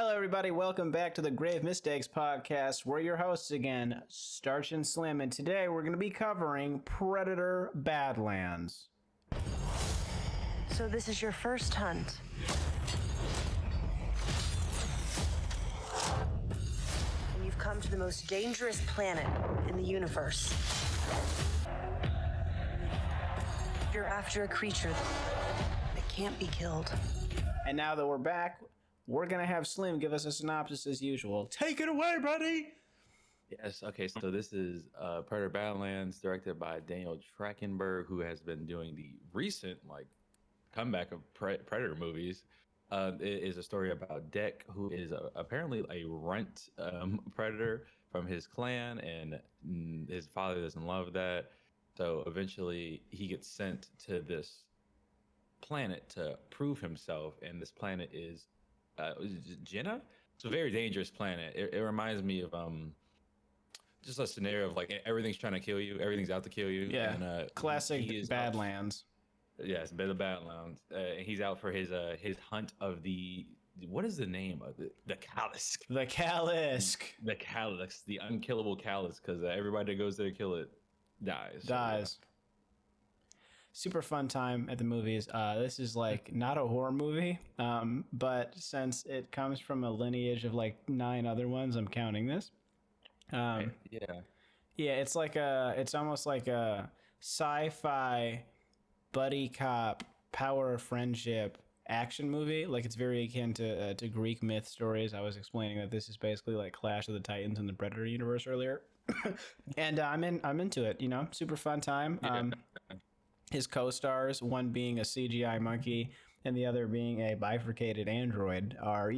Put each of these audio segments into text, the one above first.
Hello, everybody. Welcome back to the Grave Mistakes podcast. We're your hosts again, Starch and Slim, and today we're going to be covering Predator Badlands. So this is your first hunt. And you've come to the most dangerous planet in the universe. You're after a creature that can't be killed. And now that we're back, we're going to have Slim give us a synopsis as usual. Take it away, buddy! Yes, okay, so this is Predator Badlands, directed by Dan Trachtenberg, who has been doing the recent comeback of Predator movies. It is a story about Deck, who is apparently a runt predator from his clan, and his father doesn't love that. So eventually he gets sent to this planet to prove himself, and this planet is Jenna. It's a very dangerous planet. It reminds me of just a scenario of like everything's trying to kill you, everything's out to kill you. Yeah, and, classic Badlands. Yes, bit of Badlands. He's out for his hunt of what is the name of it? The Callisk. The Callisk. The Callisk, the unkillable Callisk, because everybody that goes there to kill it dies. Dies. So, yeah. Super fun time at the movies. This is like not a horror movie, but since it comes from a lineage of like 9 other ones, I'm counting this. Yeah, it's almost like a sci-fi buddy cop power of friendship action movie. Like it's very akin to Greek myth stories. I was explaining that this is basically like Clash of the Titans in the Predator universe earlier, and I'm into it. You know, super fun time. Yeah. His co-stars, one being a CGI monkey and the other being a bifurcated android, are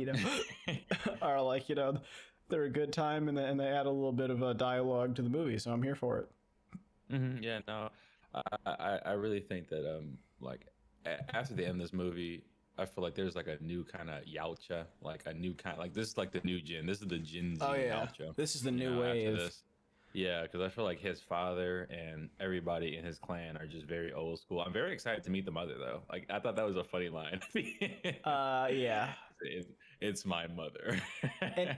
they're a good time, and they add a little bit of a dialogue to the movie, so I'm here for it. Mm-hmm. Yeah, no, I really think that after the end of this movie, I feel like there's like a new kind of Yautja, like a new kind, like this is like the new Gen. This is the Gen Z Yautja. This is the new wave. Yeah, because I feel like his father and everybody in his clan are just very old school. I'm very excited to meet the mother, though. Like, I thought that was a funny line. Yeah. It's my mother.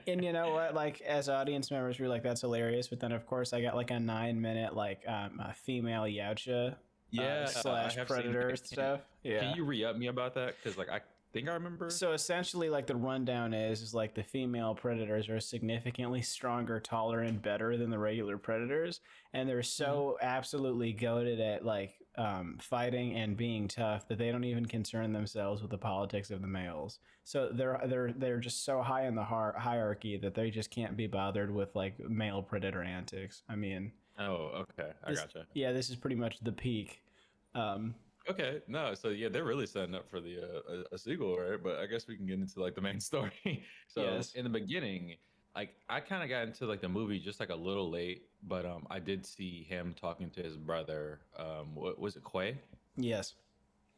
and you know what? Like, as audience members, we were like, that's hilarious. But then, of course, I got like a 9-minute, a female Yautja slash Predator stuff. Yeah. Can you re-up me about that? Because, I think I remember. So essentially, like the rundown is like the female predators are significantly stronger, taller, and better than the regular predators, and they're so absolutely goated at like fighting and being tough that they don't even concern themselves with the politics of the males. So they're just so high in the hierarchy that they just can't be bothered with like male predator antics. I mean. Oh, okay, I gotcha. Yeah, this is pretty much the peak. Okay, no, so yeah, they're really setting up for the a sequel, right? But I guess we can get into like the main story. So yes. In the beginning, like I kind of got into like the movie just like a little late, but I did see him talking to his brother. What was it, Quay? Yes.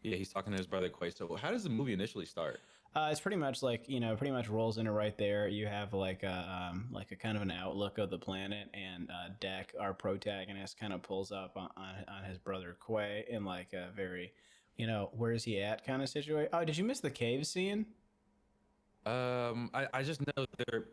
Yeah, he's talking to his brother Quay. So how does the movie initially start? It's pretty much like, pretty much rolls into right there. You have like a kind of an outlook of the planet, and Deck, our protagonist, kind of pulls up on his brother Quay in like a very, where is he at kind of situation. Oh, did you miss the cave scene? I just know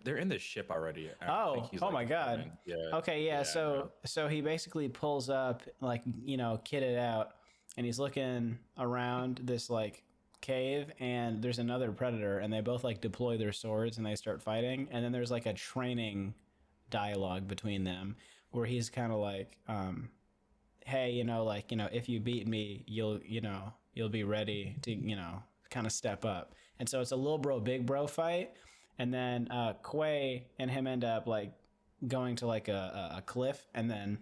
they're in the ship already. Oh my God. Yeah. Okay, yeah. So he basically pulls up like, kitted out, and he's looking around this like cave, and there's another predator, and they both like deploy their swords and they start fighting, and then there's like a training dialogue between them where he's kind of like hey, if you beat me, you'll be ready to kind of step up. And so it's a little bro big bro fight, and then Quay and him end up like going to like a cliff, and then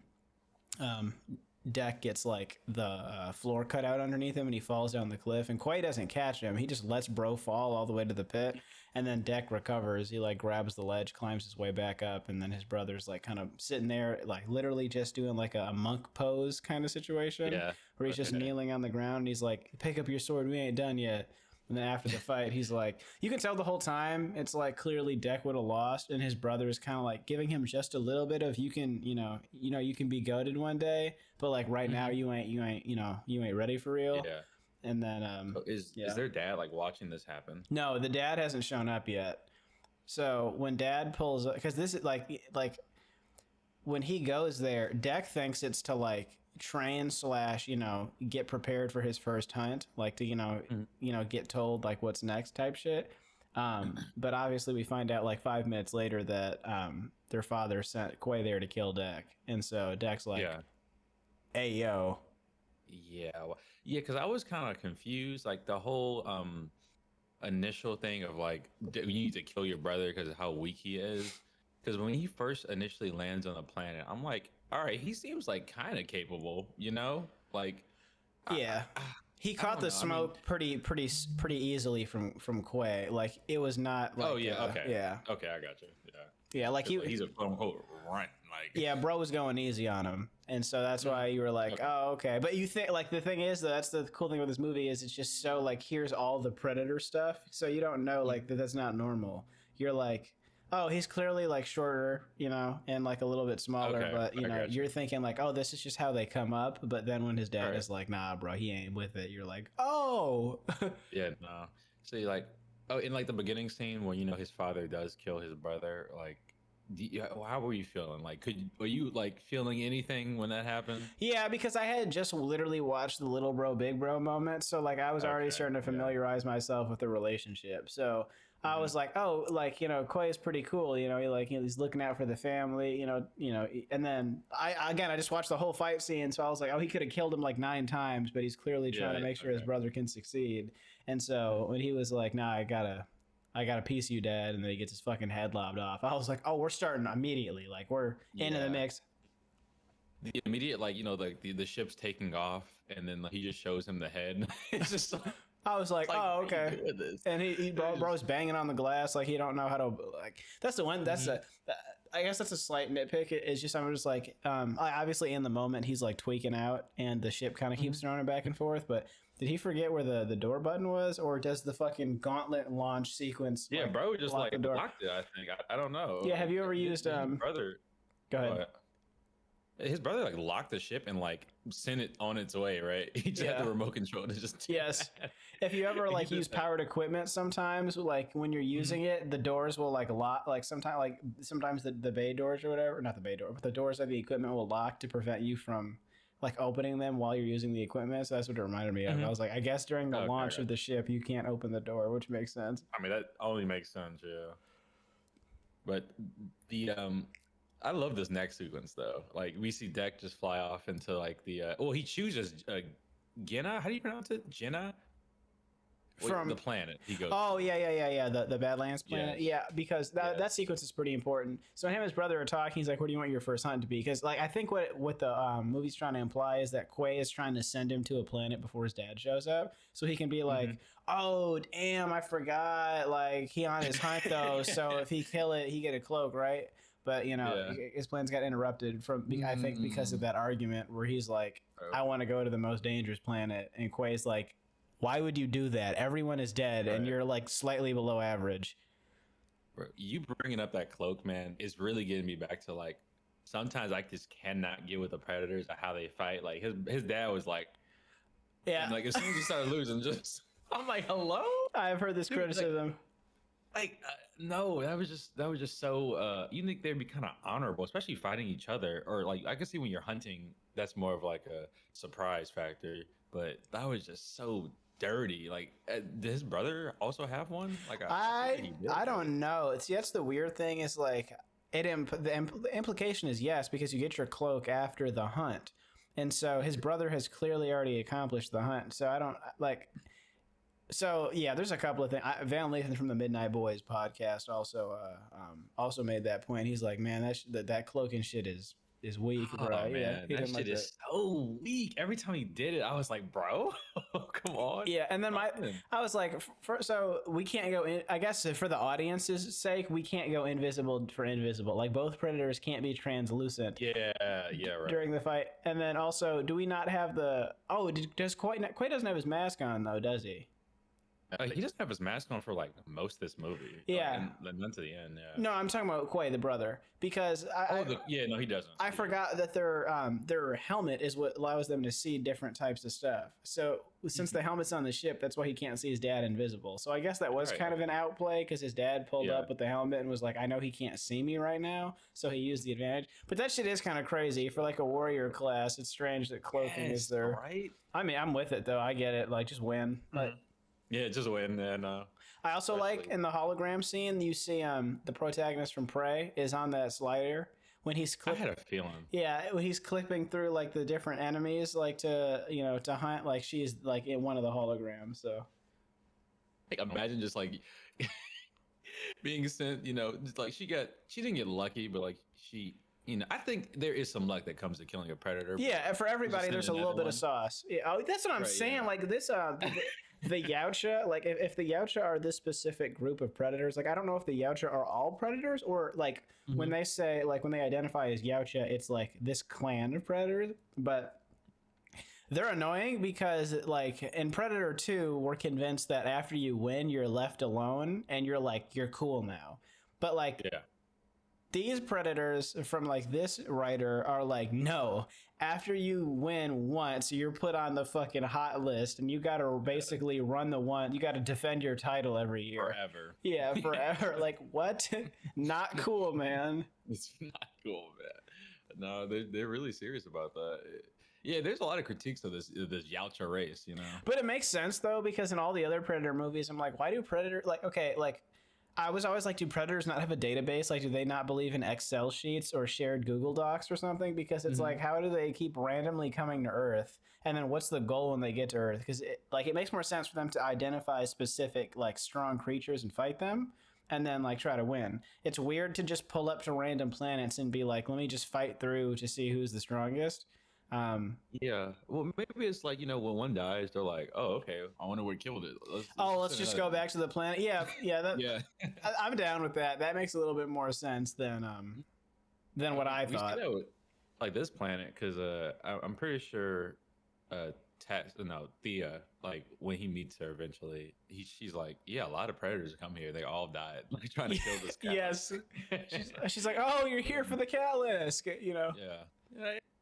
Deck gets like the floor cut out underneath him, and he falls down the cliff, and Quay doesn't catch him. He just lets bro fall all the way to the pit, and then Deck recovers. He like grabs the ledge, climbs his way back up, and then his brother's like kind of sitting there like literally just doing like a monk pose kind of situation, where he's just kneeling on the ground, and he's like, pick up your sword, we ain't done yet. And then after the fight, he's like, you can tell the whole time it's like clearly Deck would have lost, and his brother is kind of like giving him just a little bit of you can be goated one day, but like right now you ain't ready for real. Yeah. And then is their dad like watching this happen? No, the dad hasn't shown up yet. So when Dad pulls up, because this is like when he goes there, Deck thinks it's to like train slash get prepared for his first hunt, like to get told like what's next type shit. But obviously we find out like 5 minutes later that their father sent Quay there to kill Deck, and so Deck's like, hey yo. Yeah, yeah, because I was kind of confused, like the whole initial thing of like you need to kill your brother because of how weak he is. Because when he first initially lands on the planet, I'm like, all right, he seems like kind of capable, like. Yeah, he caught the smoke pretty easily from Quay. Like it was not. Like, okay, yeah, okay, I got you. Yeah, like he's a quote unquote runt. Like, yeah, bro was going easy on him, and so that's why you were like, oh, okay. But you think like the thing is, that's the cool thing with this movie is it's just so like here's all the Predator stuff, so you don't know like that's not normal. You're like, oh, he's clearly like shorter, and like a little bit smaller, but you're thinking like, oh, this is just how they come up. But then when his dad is like, nah, bro, he ain't with it. You're like, oh, yeah, no. So you're like, oh, in like the beginning scene when his father does kill his brother, like, how were you feeling? Like, were you like feeling anything when that happened? Yeah, because I had just literally watched the little bro, big bro moment, so like I was already starting to familiarize myself with the relationship. So I was like, oh, like Quay is pretty cool. He's looking out for the family. And then I just watched the whole fight scene, so I was like, oh, he could have killed him like 9 times, but he's clearly trying to make sure his brother can succeed. And so when he was like, nah, I gotta piece you, Dad, and then he gets his fucking head lobbed off, I was like, oh, we're starting immediately. Like we're into the mix. The immediate the ship's taking off, and then he just shows him the head. It's just like. I was like, oh, okay. And he bro's banging on the glass like he don't know how to like. That's the one. That's I guess that's a slight nitpick. It's just I'm just like, obviously in the moment he's like tweaking out, and the ship kind of keeps throwing him back and forth. But did he forget where the door button was, or does the fucking gauntlet launch sequence? Yeah, bro, just like locked it. I think I don't know. Yeah, have you ever used brother? Go ahead. His brother like locked the ship and like sent it on its way, right? He just had the remote control to just yes. If you ever like use powered equipment, sometimes like when you're using it, the doors will like lock. Like sometimes the bay doors or whatever, not the bay door, but the doors of the equipment will lock to prevent you from like opening them while you're using the equipment. So that's what it reminded me of. I was like, I guess during the launch of the ship, you can't open the door, which makes sense. I mean, that only makes sense, yeah. But the I love this next sequence though. Like we see Deck just fly off into like the he chooses Jenna. How do you pronounce it? Jenna? From the planet he goes. Oh yeah. The Badlands planet. Yeah, because that sequence is pretty important. So him and his brother are talking. He's like, "Where do you want your first hunt to be?" Because like I think what the movie's trying to imply is that Quay is trying to send him to a planet before his dad shows up, so he can be like, "Oh damn, I forgot. Like he on his hunt though, so if he kill it, he get a cloak, right?" But his plans got interrupted from I think because of that argument where he's like, "I want to go to the most dangerous planet," and Quay's like, why would you do that? Everyone is dead, and you're like slightly below average. Bro, you bringing up that cloak, man, is really getting me back to like sometimes I just cannot get with the Predators or how they fight. Like his dad was like, and like as soon as he started losing, I'm like, hello. I've heard this criticism. No, that was just so. You think they'd be kind of honorable, especially fighting each other, or like I can see when you're hunting, that's more of like a surprise factor. But that was just so dirty. Like, did his brother also have one? Like, I don't know. See, that's the weird thing is like the implication is yes, because you get your cloak after the hunt, and so his brother has clearly already accomplished the hunt. So I don't like. So yeah, there's a couple of things. Van Lathan from the Midnight Boys podcast also made that point. He's like, man, that cloaking shit is weak, bro. Oh, man, that shit is so weak. Every time he did it, I was like, bro, come on. Yeah, and then I was like, so we can't go in. I guess for the audience's sake, we can't go invisible for invisible. Like both Predators can't be translucent. Yeah, right. During the fight, and then also, do we not have the? Oh, does Quay doesn't have his mask on though, does he? He doesn't have his mask on for like most of this movie. Yeah. And none to the end. Yeah. No, I'm talking about Quay, the brother, because Yeah, no, he doesn't. I forgot that their helmet is what allows them to see different types of stuff. So since the helmet's on the ship, that's why he can't see his dad invisible. So I guess that was Right, kind of an outplay because his dad pulled up with the helmet and was like, "I know he can't see me right now," so he used the advantage. But that shit is kind of crazy for like a warrior class. It's strange that cloaking is there. Right? I mean, I'm with it though. I get it. Like, just win. But Yeah, just win. And I also like in the hologram scene, you see the protagonist from Prey is on that slider when he's I had a feeling. yeah, when he's clipping through like the different enemies, like to hunt. Like she's like in one of the holograms. So Like, imagine just like being sent. Just like she didn't get lucky, but like she. I think there is some luck that comes to killing a predator. yeah, for everybody, there's a little bit of sauce. Yeah, that's what I'm saying. Yeah. Like this, the Yautja, like if the Yautja are this specific group of predators, like I don't know if the Yautja are all predators or like when they say like when they identify as Yautja, it's like this clan of predators, but they're annoying because like in Predator 2, we're convinced that after you win, you're left alone and you're cool now. But like these predators from like this writer are like, no, after you win once, you're put on the fucking hot list and you got to basically you got to defend your title every year. Forever. Yeah, forever. Like, what? Not cool, man. It's not cool, man. No, they're really serious about that. Yeah, there's a lot of critiques of this Yautja race, But it makes sense though, because in all the other Predator movies, I'm like, why do Predator I was always like, do predators not have a database? Like, do they not believe in Excel sheets or shared Google Docs or something? Because it's like, how do they keep randomly coming to Earth? And then what's the goal when they get to Earth? Because it makes more sense for them to identify specific, like, strong creatures and fight them and then, like, try to win. It's weird to just pull up to random planets and be like, let me just fight through to see who's the strongest. Yeah. Well, maybe it's like, when one dies, they're like, oh, okay, I wonder what killed it. Let's just go back to the planet. Yeah. Yeah. I'm down with that. That makes a little bit more sense than what I thought. See that with, like this planet, because I'm pretty sure Thea, like when he meets her eventually, she's like, yeah, a lot of predators come here. They all died, like trying to kill this cat. Yes. She's like, oh, you're here for the catalyst, Yeah.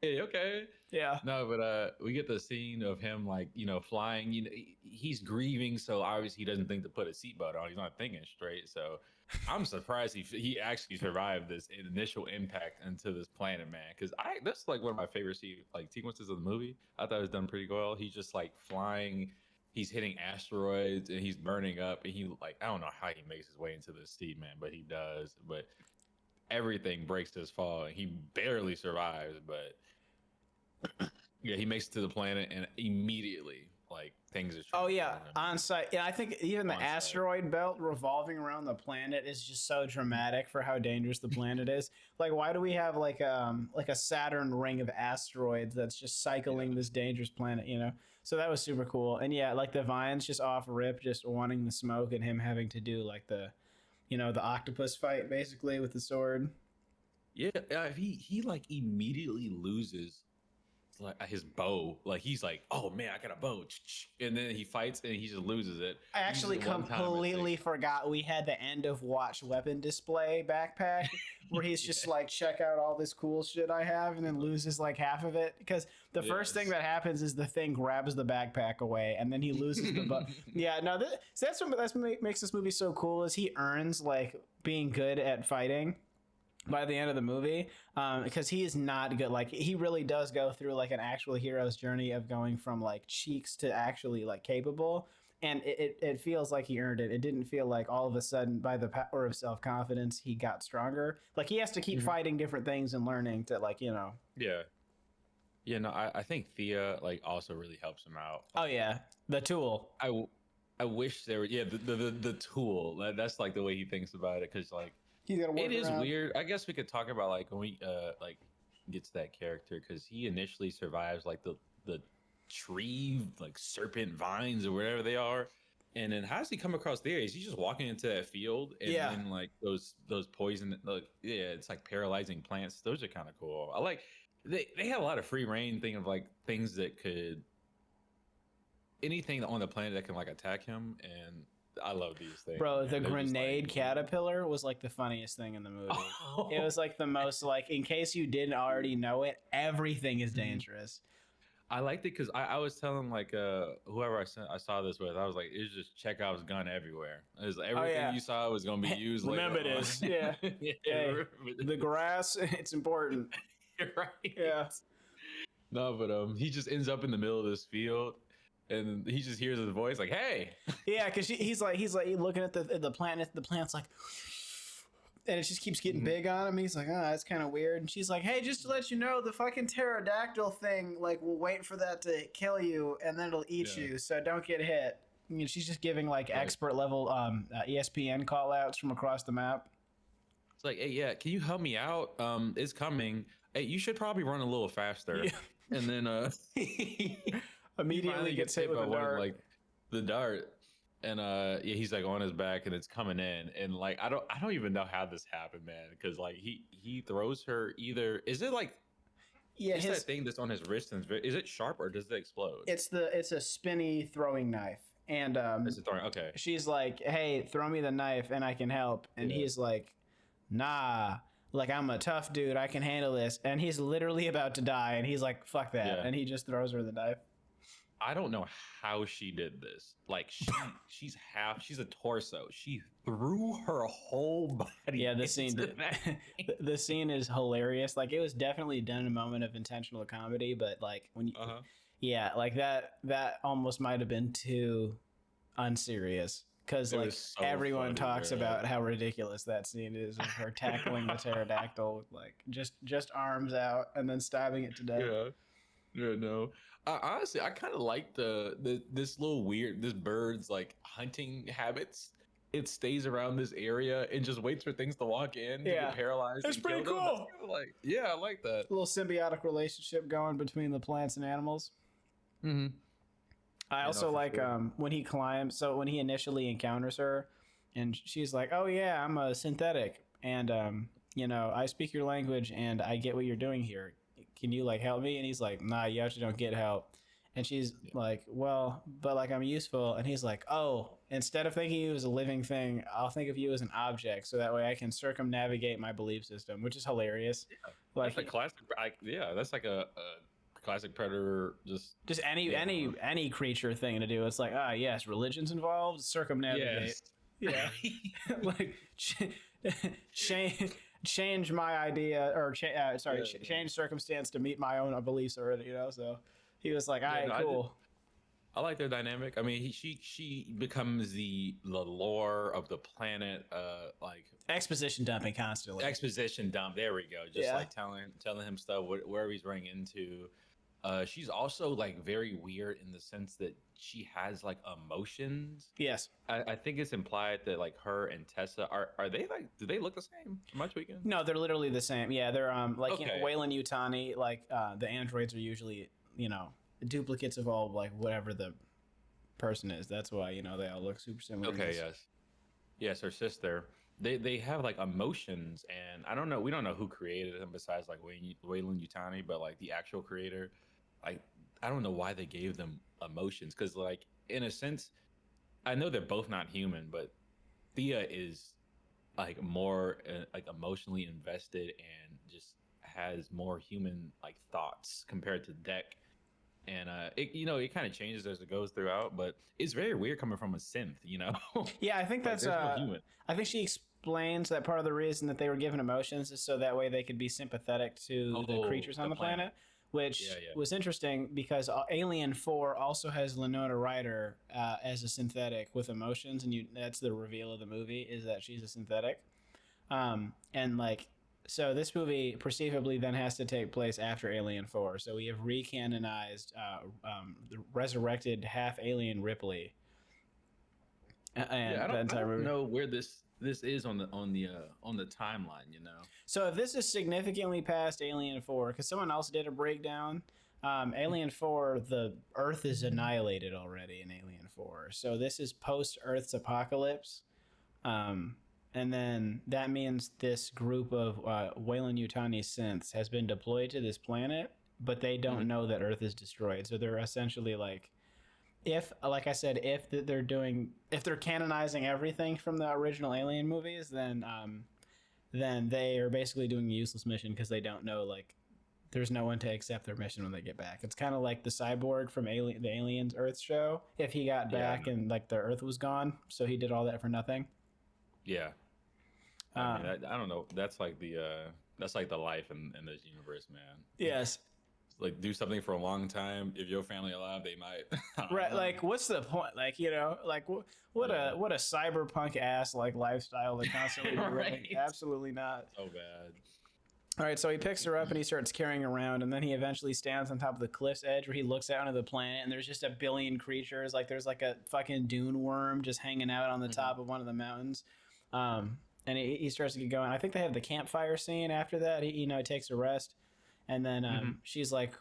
Hey, okay. Yeah. No, but we get the scene of him like flying. He's grieving, so obviously he doesn't think to put a seatbelt on. He's not thinking straight. So I'm surprised he actually survived this initial impact into this planet, man. Because that's like one of my favorite sequences of the movie. I thought it was done pretty well. He's just like flying. He's hitting asteroids and he's burning up. And he I don't know how he makes his way into this seat, man, but he does. But everything breaks his fall and he barely survives, but yeah, he makes it to the planet and immediately like things are on site. Yeah, I think even the asteroid belt revolving around the planet is just so dramatic for how dangerous the planet is. Like, why do we have like a Saturn ring of asteroids that's just cycling this dangerous planet, So that was super cool. And yeah, like the vines just off rip, just wanting the smoke and him having to do like the the octopus fight basically with the sword. Yeah, he like immediately loses like his bow. Like he's like, oh man, I got a bow, and then he fights and he just loses it. I actually completely forgot we had the end of watch weapon display backpack where he's just like, check out all this cool shit I have, and then loses like half of it because the first thing that happens is the thing grabs the backpack away and then he loses the bow. Yeah, no, that's what makes this movie so cool is he earns like being good at fighting by the end of the movie, because he is not good. Like he really does go through like an actual hero's journey of going from like cheeks to actually like capable, and it feels like he earned it. It didn't feel like all of a sudden by the power of self-confidence he got stronger. Like he has to keep fighting different things and learning to like no, I think Thea like also really helps him out. Oh yeah, the tool. I wish there were the tool. That's like the way he thinks about it, because like it is weird. I guess we could talk about like when we like get to that character, because he initially survives like the tree like serpent vines or whatever they are, and then how does he come across there? Is he just walking into that field and then like those poison it's like paralyzing plants. Those are kind of cool. I like they had a lot of free reign thing of like things that could anything on the planet that can like attack him, and I love these things. Bro, man. the They're just, grenade like, caterpillar was like the funniest thing in the movie. Oh. It was like the most like, in case you didn't already know it, everything is dangerous. I liked it because I was telling like whoever I saw this with, I was like, it's just Chekhov's gun everywhere. It was everything yeah. you saw was gonna be used. Remember later on. this, yeah. Hey, the grass, it's important. You're right. Yeah. No, but he just ends up in the middle of this field, and he just hears his voice like, "Hey." Yeah, because he's like looking at the plant. The plant's like, and it just keeps getting big on him. He's like, oh, that's kind of weird. And she's like, hey, just to let you know, the fucking pterodactyl thing, like, will wait for that to kill you, and then it'll eat you. So don't get hit. And she's just giving like expert level ESPN call outs from across the map. It's like, hey, yeah, can you help me out? It's coming. Hey, you should probably run a little faster. Yeah. And then immediately gets hit with a dart. Like the dart. And yeah, he's like on his back and it's coming in. And like I don't even know how this happened, man. Because like he throws her either. Is it like that thing that's on his wrist, and is it sharp or does it explode? It's a spinny throwing knife. And it's a throwing, okay. She's like, hey, throw me the knife and I can help. And he's like, nah, like, I'm a tough dude, I can handle this. And he's literally about to die, and he's like, fuck that. Yeah. And he just throws her the knife. I don't know how she did this. Like, she's a torso. She threw her whole body. Yeah, the scene is hilarious. Like, it was definitely done in a moment of intentional comedy, but like when you yeah, like that almost might have been too unserious. Because like so everyone talks about how ridiculous that scene is of her tackling the pterodactyl with like just arms out and then stabbing it to death. Yeah, no. Honestly, I kind of like this bird's like hunting habits. It stays around this area and just waits for things to walk in to get paralyzed. It's pretty cool. Like, yeah, I like that. A little symbiotic relationship going between the plants and animals. Mm-hmm. I also like when he climbs. So when he initially encounters her, and she's like, "Oh yeah, I'm a synthetic, and I speak your language, and I get what you're doing here. Can you like help me?" And he's like, "Nah, you actually don't get help." And she's like, "Well, but like I'm useful." And he's like, "Oh, instead of thinking you as a living thing, I'll think of you as an object, so that way I can circumnavigate my belief system," which is hilarious. Yeah, like that's a classic. That's like a classic Predator. Just any creature thing to do. It's like, yes, religion's involved, circumnavigate. Yes. Yeah. Like change my idea, or change circumstance to meet my own beliefs already, so he was like, all right, cool. I like their dynamic. I mean, she becomes the lore of the planet, like exposition dumping constantly. Exposition dump. There we go. Just like telling him stuff wherever he's running into. She's also like very weird in the sense that she has like emotions. Yes. I think it's implied that like her and Tessa are they like, do they look the same from Much Weekend? No, they're literally the same. Yeah, they're Weyland-Yutani, like the androids are usually, duplicates of all like whatever the person is. That's why, they all look super similar. Okay, yes, her sister. They have like emotions, and I don't know. We don't know who created them besides like Weyland-Yutani, but like the actual creator, like I don't know why they gave them emotions, because like in a sense, I know they're both not human, but Thea is like more like emotionally invested and just has more human like thoughts compared to Deck. And it kind of changes as it goes throughout, but it's very weird coming from a synth, Yeah, I think that's no human. I think she explains that part of the reason that they were given emotions is so that way they could be sympathetic to the creatures on the planet, which was interesting because Alien 4 also has Winona Ryder as a synthetic with emotions, and that's the reveal of the movie, is that she's a synthetic. And like, so this movie perceivably then has to take place after Alien 4. So we have recanonized the resurrected half alien Ripley. And I don't know where this is on the timeline, So if this is significantly past Alien 4, because someone else did a breakdown, Alien 4, the Earth is annihilated already in Alien 4. So this is post Earth's apocalypse. And then that means this group of Weyland-Yutani synths has been deployed to this planet, but they don't know that Earth is destroyed. So they're essentially like if, like I said, if they're canonizing everything from the original Alien movies, then they are basically doing a useless mission because they don't know, like, there's no one to accept their mission when they get back. It's kind of like the cyborg from the Aliens Earth show. If he got back and like the Earth was gone, so he did all that for nothing. Yeah. I mean, I don't know. That's like the life in this universe, man. Yes. Like, do something for a long time. If your family alive, they might. Right. Like, what's the point? Like, like what a cyberpunk ass like lifestyle to constantly be living. Absolutely not. So bad. All right, so he picks her up and he starts carrying her around, and then he eventually stands on top of the cliff's edge where he looks out into the planet, and there's just a billion creatures. Like, there's like a fucking dune worm just hanging out on the top of one of the mountains. And he starts to get going. I think they have the campfire scene after that. He takes a rest, and then she's like,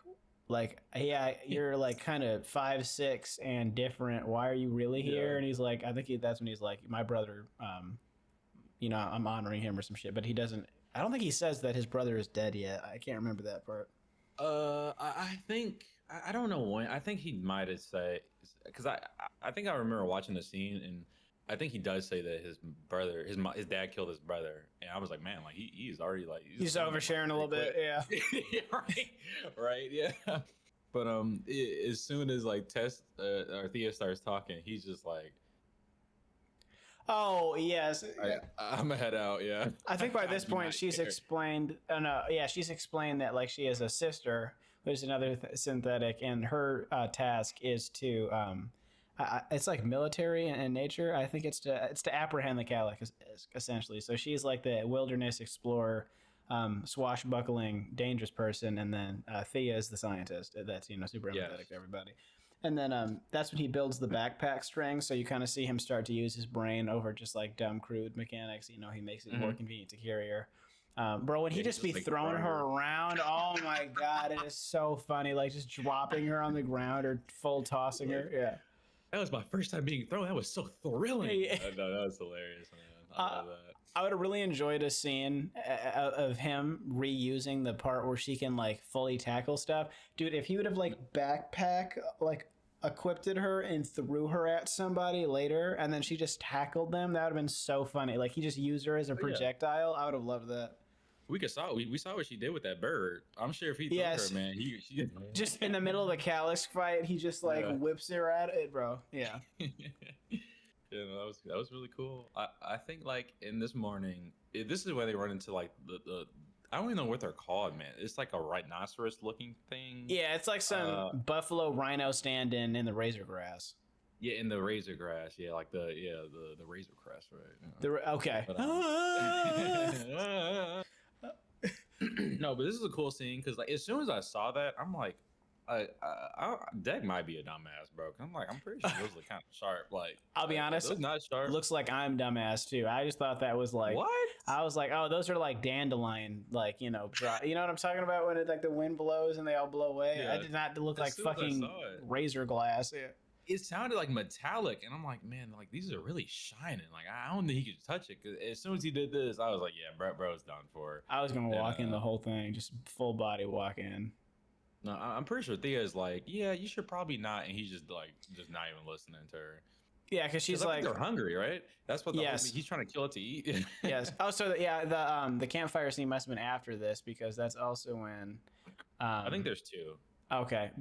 yeah, you're like kind of 5'6" and different. Why are you really here? Yeah. And he's like, I think that's when he's like, my brother, I'm honoring him or some shit, but he doesn't. I don't think he says that his brother is dead yet. I can't remember that part. I think I don't know when. I think he might have said, because I think I remember watching the scene, and I think he does say that his brother, his dad killed his brother, and I was like, man, like he's already like he's oversharing a little bit, yeah. right, yeah. But as soon as like or Thea starts talking, he's just like, oh yes, I'm gonna head out. Yeah, I think by this point she's explained. She's explained that like she has a sister who's another synthetic, and her task is to it's like military in nature. I think it's to apprehend the Calic essentially. So she's like the wilderness explorer, swashbuckling, dangerous person, and then Thea is the scientist that's super empathetic to everybody. And then that's when he builds the backpack string. So you kind of see him start to use his brain over just like dumb, crude mechanics. He makes it more convenient to carry her. Bro, when he just be like throwing her around, oh my God, it is so funny. Like just dropping her on the ground or full tossing her. Yeah. That was my first time being thrown. That was so thrilling. Yeah. No, that was hilarious, man. I love that. I would have really enjoyed a scene of him reusing the part where she can like fully tackle stuff. Dude, if he would have like backpack, like equipped her and threw her at somebody later and then she just tackled them, that would have been so funny. Like he just used her as a projectile. I would have loved that. We saw what she did with that bird. I'm sure if he took her, man, she just in the middle of the Callus fight, he just like whips her at it, bro. Yeah. Yeah, no, that was really cool. I think like in this morning, this is where they run into like the I don't even know what they're called, man. It's like a rhinoceros looking thing. Yeah, it's like some buffalo rhino stand-in in the razor grass. Yeah, in the razor grass. Yeah, like the razor grass, right? Okay. But, no, but this is a cool scene because like as soon as I saw that, I'm like, Deck might be a dumbass, bro. I'm like, I'm pretty sure those look kind of sharp. Like, I'll be honest, those not sharp. Looks like I'm dumbass too. I just thought that was like what? I was like, oh, those are like dandelion, like dry. You know what I'm talking about when it like the wind blows and they all blow away. Yeah. I did not look like fucking razor glass. Yeah. It sounded like metallic, and I'm like, man, like these are really shining. Like I don't think he could touch it. Cause as soon as he did this, I was like, yeah, bro's done for. I was gonna walk in the whole thing, just full body walk in. No, I'm pretty sure Thea is like, yeah, you should probably not, and he's just not even listening to her. Yeah, because she's like, they're hungry, right? That's what he's trying to kill it to eat. Yes. Oh, so the campfire scene must have been after this because that's also when. I think there's two. Okay.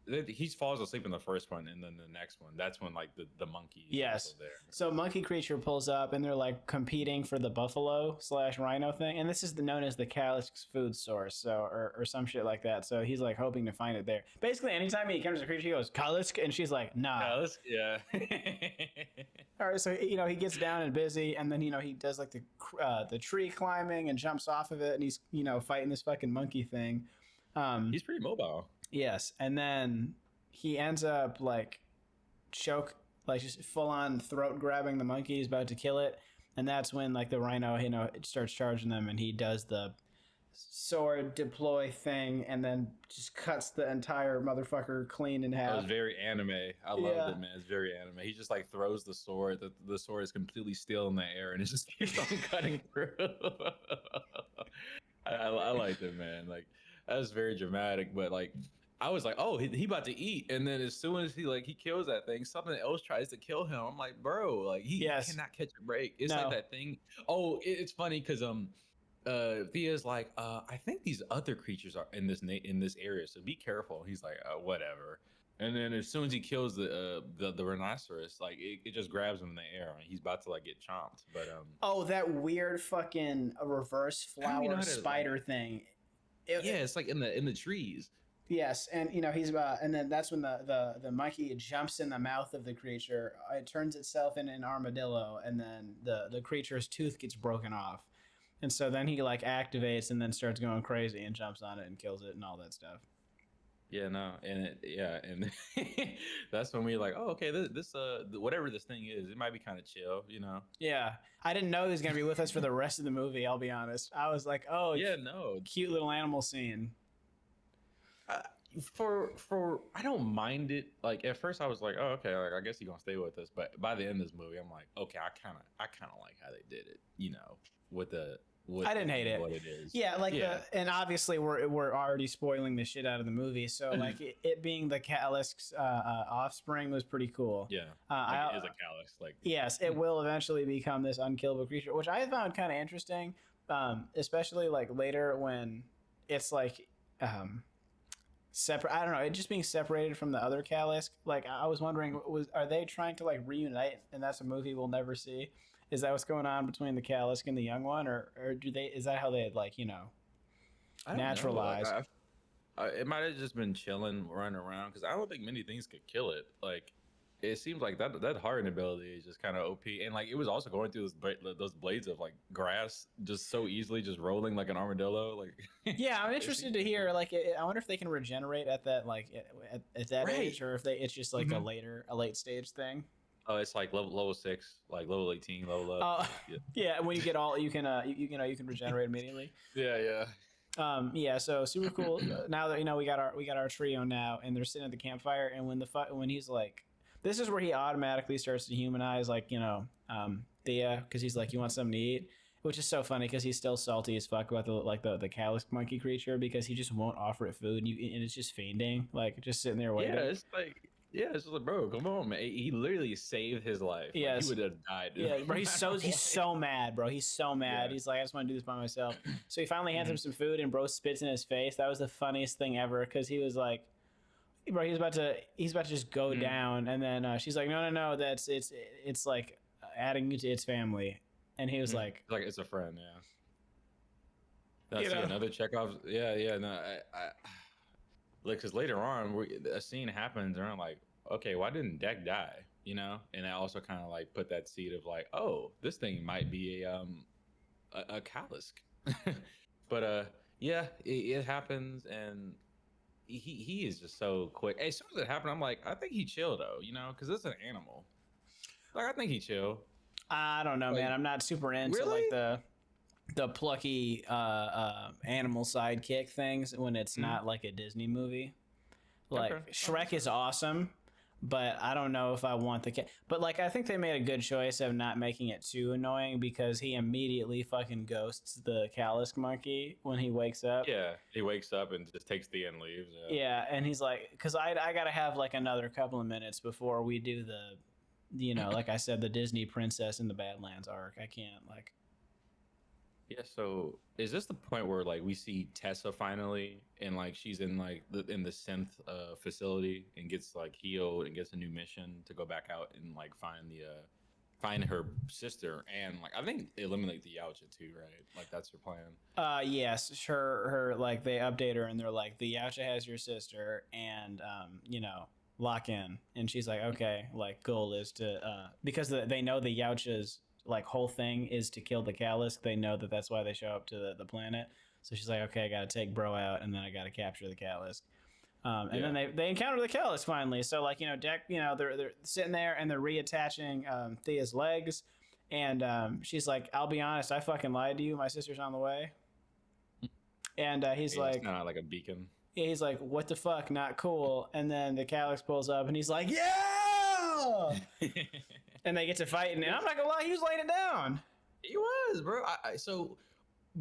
He falls asleep in the first one, and then the next one, that's when like the monkey. Yes. There. So monkey creature pulls up, and they're like competing for the buffalo/rhino thing, and this is known as the Callus food source, so or some shit like that. So he's like hoping to find it there. Basically, anytime he comes to a creature, he goes Callus, and she's like, nah. Callus, yeah. All right, so he gets down and busy, and then he does like the tree climbing and jumps off of it, and he's fighting this fucking monkey thing. He's pretty mobile. Yes, and then he ends up like just full on throat grabbing the monkey. He's about to kill it, and that's when like the rhino it starts charging them, and he does the sword deploy thing, and then just cuts the entire motherfucker clean in half. That was very anime. I loved it, man. It's very anime. He just like throws the sword. The sword is completely still in the air, and it just keeps on cutting through. I liked it, man. Like that was very dramatic, but like I was like, oh, he about to eat, and then as soon as he kills that thing, something else tries to kill him. I'm like, bro, like he Yes. cannot catch a break. It's like No. that thing. Oh, it's funny because Thea's like, I think these other creatures are in this area, so be careful. He's like, whatever. And then as soon as he kills the rhinoceros, like it just grabs him in the air, and he's about to like get chomped. But Oh, that weird fucking reverse I don't even know flower how to, spider like, thing. yeah, it's like in the trees. Yes, and he's and then that's when the monkey jumps in the mouth of the creature. It turns itself into an armadillo, and then the creature's tooth gets broken off, and so then he like activates and then starts going crazy and jumps on it and kills it and all that stuff. Yeah, no, and that's when we like, oh, okay, this whatever this thing is, it might be kind of chill, you know. Yeah, I didn't know he was gonna be with us for the rest of the movie. I'll be honest. I was like, oh, Yeah, no, cute little animal scene. uh, for I don't mind it. Like at first, I was like, oh, okay, like I guess he's gonna stay with us. But by the end of this movie, I'm like, okay, I kind of like how they did it, you know, with the I didn't hate it. what it is. Yeah, like and obviously we're already spoiling the shit out of the movie. So like it being the Kalisk's offspring was pretty cool. Yeah, I, it is a callus. Like yes, it will eventually become this unkillable creature, which I found kind of interesting, especially like later when it's like separate. I don't know, it just being separated from the other Kalisk. Like I was wondering, are they trying to like reunite, and that's a movie we'll never see? Is that what's going on between the Kalisk and the young one, or do they? Is that how they like I don't naturalize? know, like, it might have just been chilling, running around because I don't think many things could kill it. Like it seems like that hardened ability is just kind of OP, and like it was also going through those blades of like grass just so easily, just rolling like an armadillo. Like Yeah, I'm interested to hear. Like, I wonder if they can regenerate at that at that Right. age, or if it's just like a late stage thing. Oh, it's like level 6, like level 18, level up. Yeah, when you get all you can you can regenerate immediately. Yeah. Yeah, so super cool. Now that we got our trio now, and they're sitting at the campfire, and when he's like, this is where he automatically starts to humanize, like Thea, because he's like, you want something to eat, which is so funny because he's still salty as fuck about the Kalisk monkey creature because he just won't offer it food, and it's just fainting, like just sitting there waiting. Yeah, it's just like, bro, come on, man. He literally saved his life. Yes. Like, he would have died. Yeah, bro, he's so mad, bro. He's so mad. Yeah. He's like, I just want to do this by myself. So he finally hands him some food, and bro spits in his face. That was the funniest thing ever because he was like, bro, he's about to just go down, and then she's like, no, it's like adding you to its family, and he was like it's a friend, yeah. That's another Chekhov. Yeah, no, I like, because later on a scene happens and I'm like, okay, why didn't Deck die, you know? And I also kind of like put that seed of like, oh, this thing might be a Kalisk. But yeah, it happens, and he is just so quick. As soon as it happened, I'm like, I think he chill though, you know, because it's an animal. Like I think he chill. I don't know, like, man. I'm not super into really? like the plucky animal sidekick things when it's not like a Disney movie. Like Shrek is awesome, but I don't know if I want the cat. But like I think they made a good choice of not making it too annoying because he immediately fucking ghosts the Kalisk monkey when he wakes up. Yeah, he wakes up and just takes the and leaves. Yeah, and he's like, because I gotta have like another couple of minutes before we do like I said, the Disney princess in the Badlands arc. I can't like. Yeah, so is this the point where like we see Tessa finally, and like she's in like in the synth facility and gets like healed and gets a new mission to go back out and like find her sister and like I think eliminate the Yautja too, right? Like that's her plan. Yes, her like they update her and they're like the Yautja has your sister and lock in, and she's like okay, like goal is to because they know the Yautja's like whole thing is to kill the Kalisk. They know that that's why they show up to the planet. So she's like, okay, I gotta take bro out, and then I gotta capture the Kalisk. And then they encounter the Kalisk finally. So like Deck, they're sitting there and they're reattaching Thea's legs, and she's like, I'll be honest, I fucking lied to you. My sister's on the way. And he's like, it's kind of like a beacon. He's like, what the fuck, not cool. And then the Kalisk pulls up and he's like, yeah. And they get to fighting, and I'm not gonna lie, he was laying it down. He was, bro. So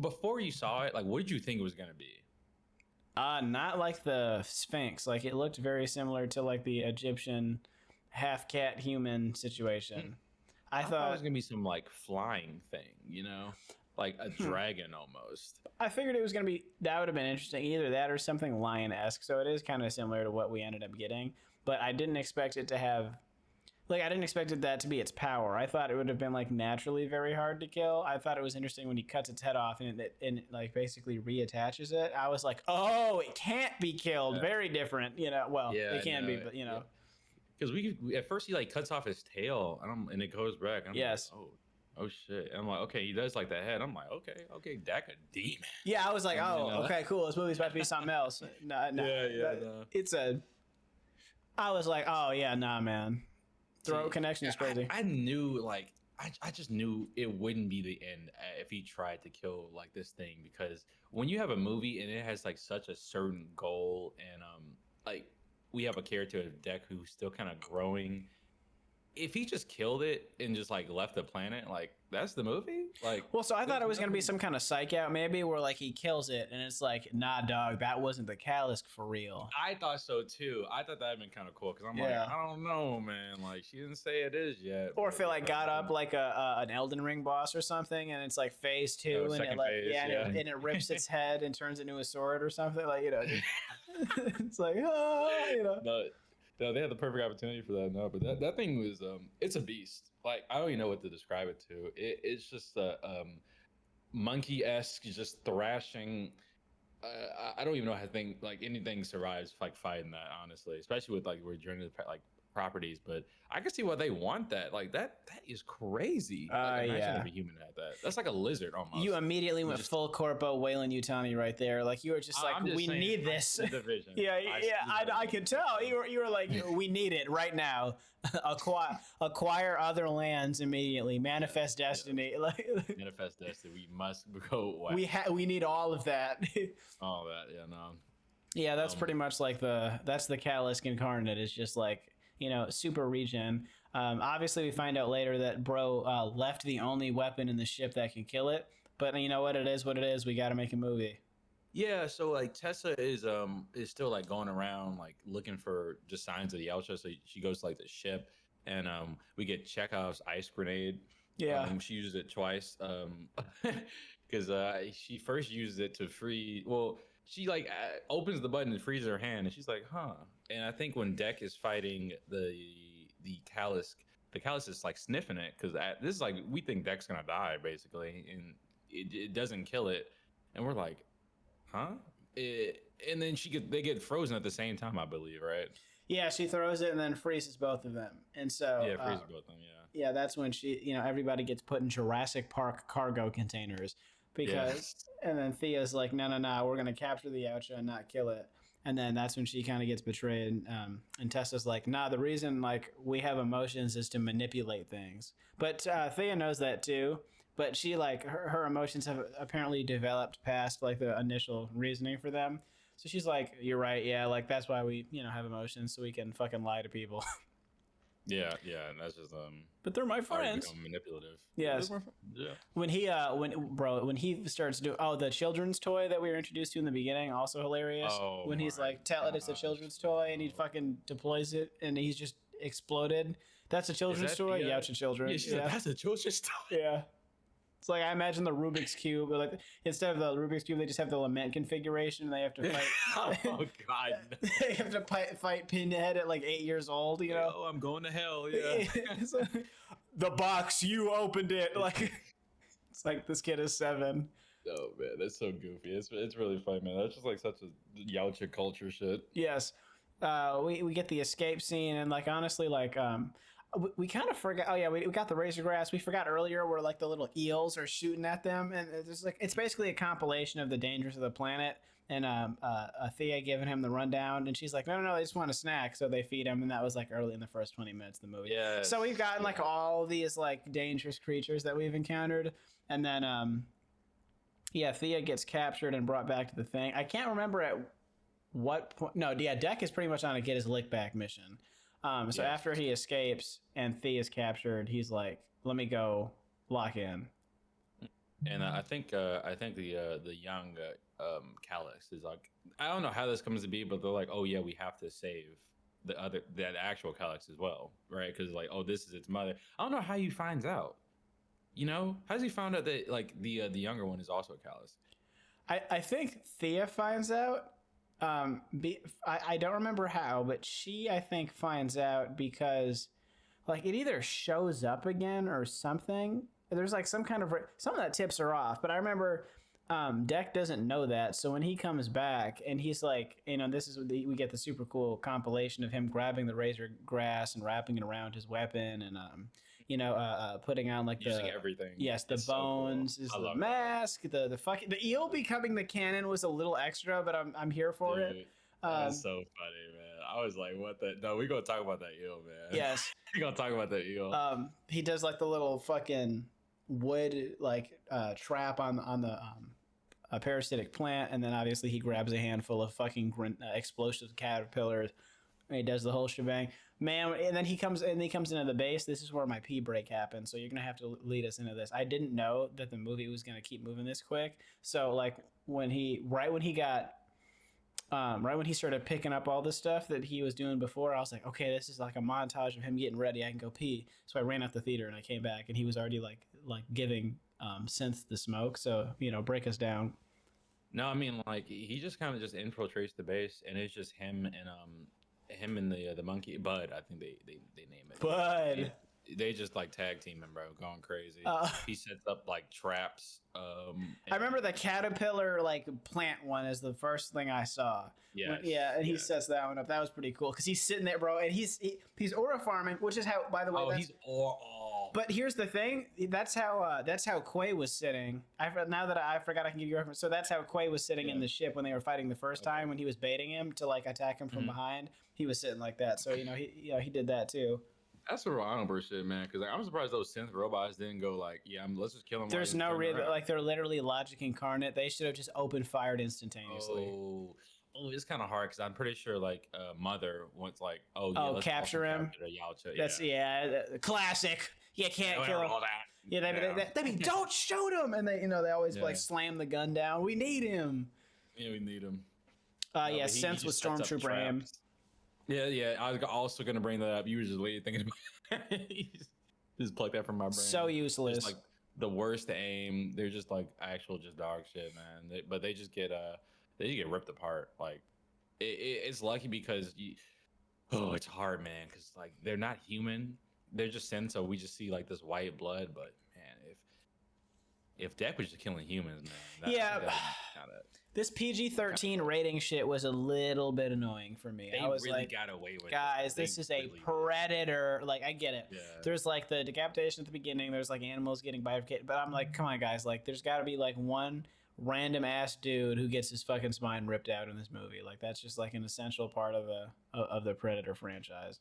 before you saw it, like, what did you think it was gonna be? Not like the Sphinx. Like it looked very similar to like the Egyptian half cat human situation. I thought it was thought gonna be some like flying thing, you know, like a dragon almost. I figured it was gonna be that would have been interesting. Either that or something lion-esque. So it is kind of similar to what we ended up getting. But I didn't expect it to have like I didn't expect it that to be its power. I thought it would have been like naturally very hard to kill. I thought it was interesting when he cuts its head off and it like basically reattaches it. I was like, oh, it can't be killed. Yeah. Very different, you know. Well, Yeah, it can I be, know. but you know. Because at first he like cuts off his tail and it goes back. And I'm Yes. like, oh shit. And I'm like, okay, he does like the head. I'm like, okay, Dak a demon. Yeah, I was like, And, oh, you know, okay, cool. This movie's about to be something else. No, no. It's a. I was like, oh yeah, nah, man. Throat connection is crazy. I knew like I just knew it wouldn't be the end if he tried to kill like this thing, because when you have a movie and it has like such a certain goal and like we have a character of Deck who's still kind of growing. If he just killed it and just like left the planet, like that's the movie. Like, well, so I thought it was gonna be some kind of psych out, maybe, where like he kills it and it's like, nah, dog, that wasn't the Calisk for real. I thought so too. I thought that'd been kind of cool because I'm like, I don't know, man. Like she didn't say it is yet. Or if it like got up like an Elden Ring boss or something, and it's like phase 2, and it like phase, and it rips its head and turns it into a sword or something, like, you know. It's like, oh, you know. No, they had the perfect opportunity for that. No, but that thing was it's a beast. Like I don't even know what to describe it to. It's just a monkey-esque, just thrashing. I don't even know how anything survives like fighting that, honestly, especially with like regenerative like properties. But I can see why they want that. Like that is crazy. Like, imagine if a human had that. That's like a lizard almost. You immediately went full corpo Wayland Utani right there. Like you were just like, we need this. Division. I could tell. You were like, we need it right now. Acquire other lands immediately. Manifest destiny. Like Manifest destiny. We must go west. We need all of that. All that. Yeah. No. Yeah, that's pretty much like that's the Calisk incarnate. It's just like, you know, super regen. Obviously, we find out later that Bro left the only weapon in the ship that can kill it. But you know what it is. We got to make a movie. Yeah, so like Tessa is still like going around like looking for just signs of the Yautja. So she goes to like the ship, and we get Chekhov's ice grenade. Yeah, she uses it twice. Because she first uses it to free. Well, she like opens the button and freezes her hand, and she's like, huh. And I think when Deck is fighting the Calisk, the Calisk is like sniffing it because this is like we think Deck's gonna die basically, and it doesn't kill it, and we're like, huh? And then they get frozen at the same time, I believe, right? Yeah, she throws it and then freezes both of them, and so freezes both of them. Yeah, that's when everybody gets put in Jurassic Park cargo containers because, and then Thea's like, no, we're gonna capture the Yautja and not kill it. And then that's when she kind of gets betrayed. And Tessa's like, nah, the reason like we have emotions is to manipulate things. But Thea knows that too. But she like her emotions have apparently developed past like the initial reasoning for them. So she's like, you're right. Yeah, like that's why we have emotions, so we can fucking lie to people. Yeah, and that's just But they're my friends. Manipulative. Yes. Yeah. When he starts doing the children's toy that we were introduced to in the beginning, also hilarious. Oh, when he's like, tell it it's a children's toy, and he fucking deploys it, and he's just exploded. That's a children's toy. Yautja children. Yeah, she's like, that's a children's toy. Yeah. It's like I imagine the Rubik's Cube, but like instead of the Rubik's Cube, they just have the lament configuration. And they have to fight. Oh God! They have to fight Pinhead at like 8 years old. You know? Oh, I'm going to hell. Yeah. The box, you opened it. Like it's like this kid is 7. Oh man, that's so goofy. It's really funny, man. That's just like such a Yautja culture shit. Yes. We get the escape scene, and like honestly, like we kind of forgot. Oh yeah, we got the razor grass. We forgot earlier where like the little eels are shooting at them, and it's basically a compilation of the dangers of the planet. And Thea giving him the rundown, and she's like, no, they just want a snack, so they feed him, and that was like early in the first 20 minutes of the movie. Yeah. So we've gotten like all these like dangerous creatures that we've encountered, and then Thea gets captured and brought back to the thing. I can't remember at what point. No, yeah, Deck is pretty much on a get his lick back mission. So after he escapes and Thea's captured, he's like, let me go lock in. And I think the young Calisk is like, I don't know how this comes to be, but they're like, oh yeah, we have to save that actual Calyx as well, right? Because like, oh, this is its mother. I don't know how he finds out. You know, how does he find out that like the younger one is also a Calyx? I think Thea finds out. I don't remember how, but she I think finds out because like it either shows up again or something. There's like some kind of some of that tips are off, but I remember Deck doesn't know that, so when he comes back and he's like, you know, this is we get the super cool compilation of him grabbing the razor grass and wrapping it around his weapon and putting on like Using everything. Yes, the It's so cool. bones is I the love that. mask, the fucking the eel becoming the cannon was a little extra, but I'm here for it. Dude, that's so funny, man. I was like, what the? No, we're gonna talk about that eel, man. Yes. We're gonna talk about that eel. He does like the little fucking wood like trap on the a parasitic plant, and then obviously he grabs a handful of fucking explosive caterpillars, and he does the whole shebang, man. And then he comes into the base. This is where my pee break happened, so you're gonna have to lead us into this. I didn't know that the movie was gonna keep moving this quick. So like when he started picking up all the stuff that he was doing before, I was like, okay, this is like a montage of him getting ready. I can go pee. So I ran out the theater and I came back, and he was already like giving Synth the smoke. So break us down. No, I mean like he just kind of just infiltrates the base, and it's just him and the monkey Bud. I think they name it Bud. They just like tag team him, bro, going crazy. He sets up like traps. I remember the caterpillar like plant one is the first thing I saw. Yes, and he sets that one up. That was pretty cool because he's sitting there, bro, and he's aura farming, which is how, by the way. Oh, he's aura. But here's the thing. That's how Quay was sitting. Now that I forgot, I can give you a reference. So that's how Quay was sitting in the ship when they were fighting the first time, when he was baiting him to like attack him from behind. He was sitting like that. So he did that too. That's some honorable shit, man. Because I'm surprised those synth robots didn't go like, let's just kill him. There's no reason. Like they're literally logic incarnate. They should have just opened fired instantaneously. Oh, it's kind of hard because I'm pretty sure like Mother wants like, let's capture him. Yautja. That's classic. You can't kill him. They mean, don't shoot him, and they always like slam the gun down. We need him. Yeah, we need him. Sense with Stormtrooper aim. Yeah. I was also gonna bring that up. Usually thinking about just pluck that from my brain. So useless. Just, like the worst aim. They're just like actual just dog shit, man. But they just get ripped apart. Like it's lucky because it's hard, man. Because like they're not human. They're just synth, so we just see like this white blood. But man, if Deck was just killing humans, man. This PG-13 rating shit was a little bit annoying for me. I was really like, got away with guys, this is a predator. Like, I get it. Yeah. There's like the decapitation at the beginning. There's like animals getting bifurcated. But I'm like, come on, guys. Like, there's got to be like one random ass dude who gets his fucking spine ripped out in this movie. Like, that's just like an essential part of the Predator franchise.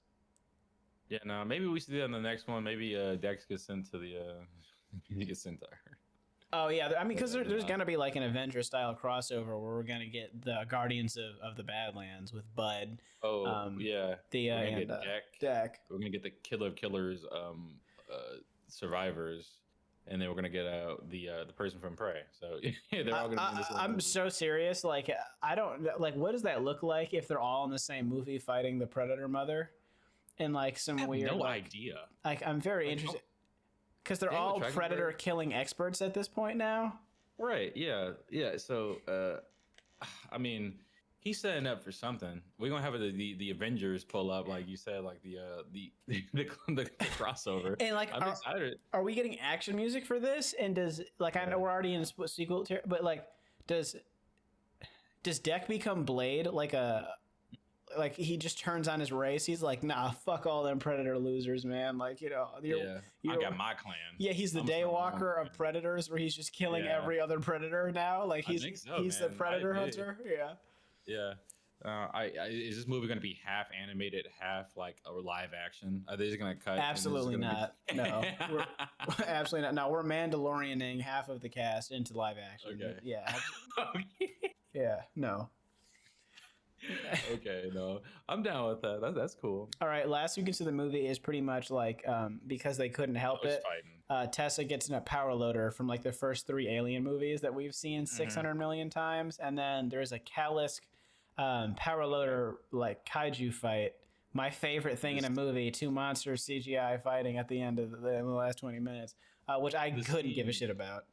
Yeah, no, maybe we should do that in the next one. Maybe Dex gets sent to he gets sent to her. Oh yeah, I mean, because there's gonna be like an Avengers style crossover where we're gonna get the Guardians of the Badlands with Bud. Yeah. Deck. We're gonna get the Killer of Killers, survivors, and then we're gonna get the person from Prey. So they're all gonna be in this I'm movie. so serious. Like, I don't like. What does that look like if they're all in the same movie fighting the Predator Mother? And like some weird, no idea. Like, I'm very interested because they're all Predator killing experts at this point now. Right? Yeah. So, I mean, he's setting up for something. We're gonna have the Avengers pull up, like you said, like the crossover. And like, I'm excited. Are we getting action music for this? And does I know we're already in a sequel, but like, does Deck become Blade like he just turns on his race? He's like, nah, fuck all them Predator losers, man. Like, I got my clan. Yeah, he's the Daywalker of Predators, where he's just killing every other Predator now. Like, he's the Predator hunter. Yeah. Is this movie going to be half animated, half like a live action? Are they just going to cut? Absolutely not. No, we're absolutely not. No, we're Mandalorianing half of the cast into live action. Okay. Yeah. Yeah. No. Okay, no, I'm down with that. That's cool. All right, last sequence of the movie is pretty much like because they couldn't help it. Tessa gets in a power loader from like the first 3 Alien movies that we've seen 600 million times, and then there's a Kalisk power loader like kaiju fight. My favorite thing in a movie: two monsters CGI fighting at the end of the last 20 minutes, which I couldn't give a shit about.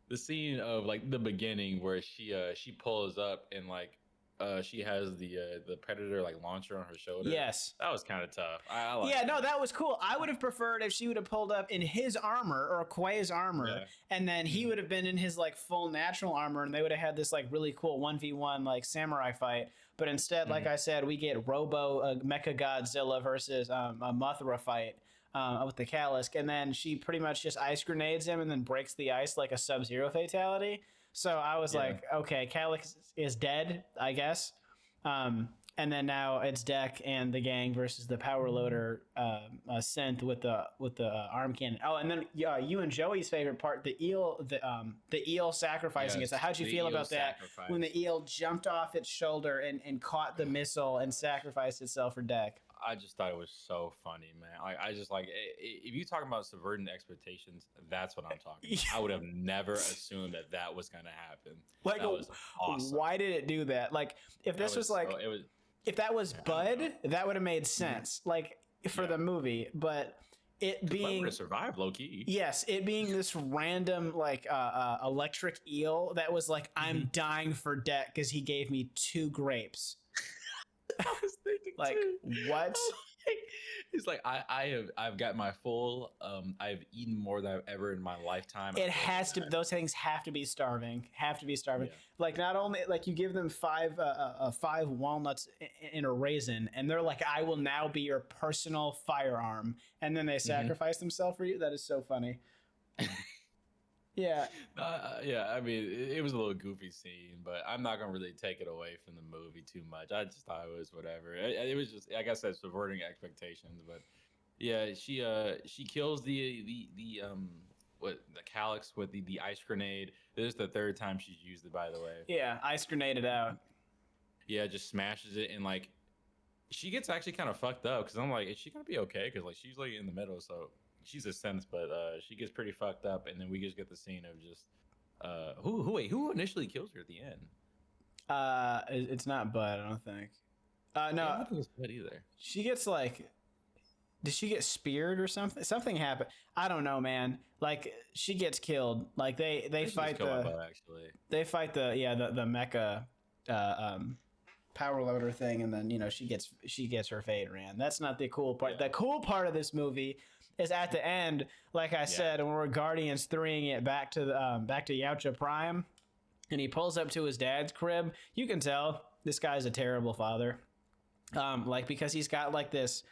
The scene of like the beginning where she pulls up and like she has the predator like launcher on her shoulder. Yes, that was kind of tough. I like yeah, no, that was cool. I would have preferred if she would have pulled up in his armor or Quay's armor, and then he would have been in his like full natural armor, and they would have had this like really cool 1v1 like samurai fight. But instead, like I said, we get Robo Mecha Godzilla versus a Mothra fight with the Calisk, and then she pretty much just ice grenades him and then breaks the ice like a Sub-Zero fatality. So I was like, okay, Calisk is dead, I guess. And then now it's Deck and the gang versus the power loader synth with the arm cannon. Oh, and then you and Joey's favorite part, the eel sacrificing it. So how'd you feel about that when the eel jumped off its shoulder and caught the missile and sacrificed itself for Deck? I just thought it was so funny, man. I just like if you talking about subverting expectations, that's what I'm talking about. I would have never assumed that was gonna happen. Like, that was awesome. Why did it do that? Like, if this was like, if that was Bud, that would have made sense. Like for the movie, but it being to survive low key. Yes, it being this random like electric eel that was like, I'm dying for Deck because he gave me 2 grapes. I was thinking like too. What? He's like, I've got my full. I've eaten more than I've ever in my lifetime. It has to. Those things have to be starving. Yeah. Like not only like you give them 5 walnuts in a raisin, and they're like, I will now be your personal firearm, and then they sacrifice themselves for you. That is so funny. Yeah. I mean, it was a little goofy scene, but I'm not gonna really take it away from the movie too much. I just thought it was whatever. It was just, like I said, subverting expectations. But yeah, she kills the Calyx with the ice grenade. This is the 3rd time she's used it, by the way. Yeah, ice grenaded out. Yeah, just smashes it, and like she gets actually kind of fucked up because I'm like, is she gonna be okay? Because like she's like in the middle, so. She's a sense, but she gets pretty fucked up, and then we just get the scene of just who initially kills her at the end? It's not Bud, I don't think. No, I don't think it's Bud either. She gets like, did she get speared or something? Something happened. I don't know, man. Like she gets killed. Like they fight they fight the mecha power loader thing, and then she gets her fate ran. That's not the cool part. The cool part of this movie is at the end, like I said, when we're Guardians 3ing it back to Yautja Prime, and he pulls up to his dad's crib. You can tell this guy's a terrible father, like because he's got like this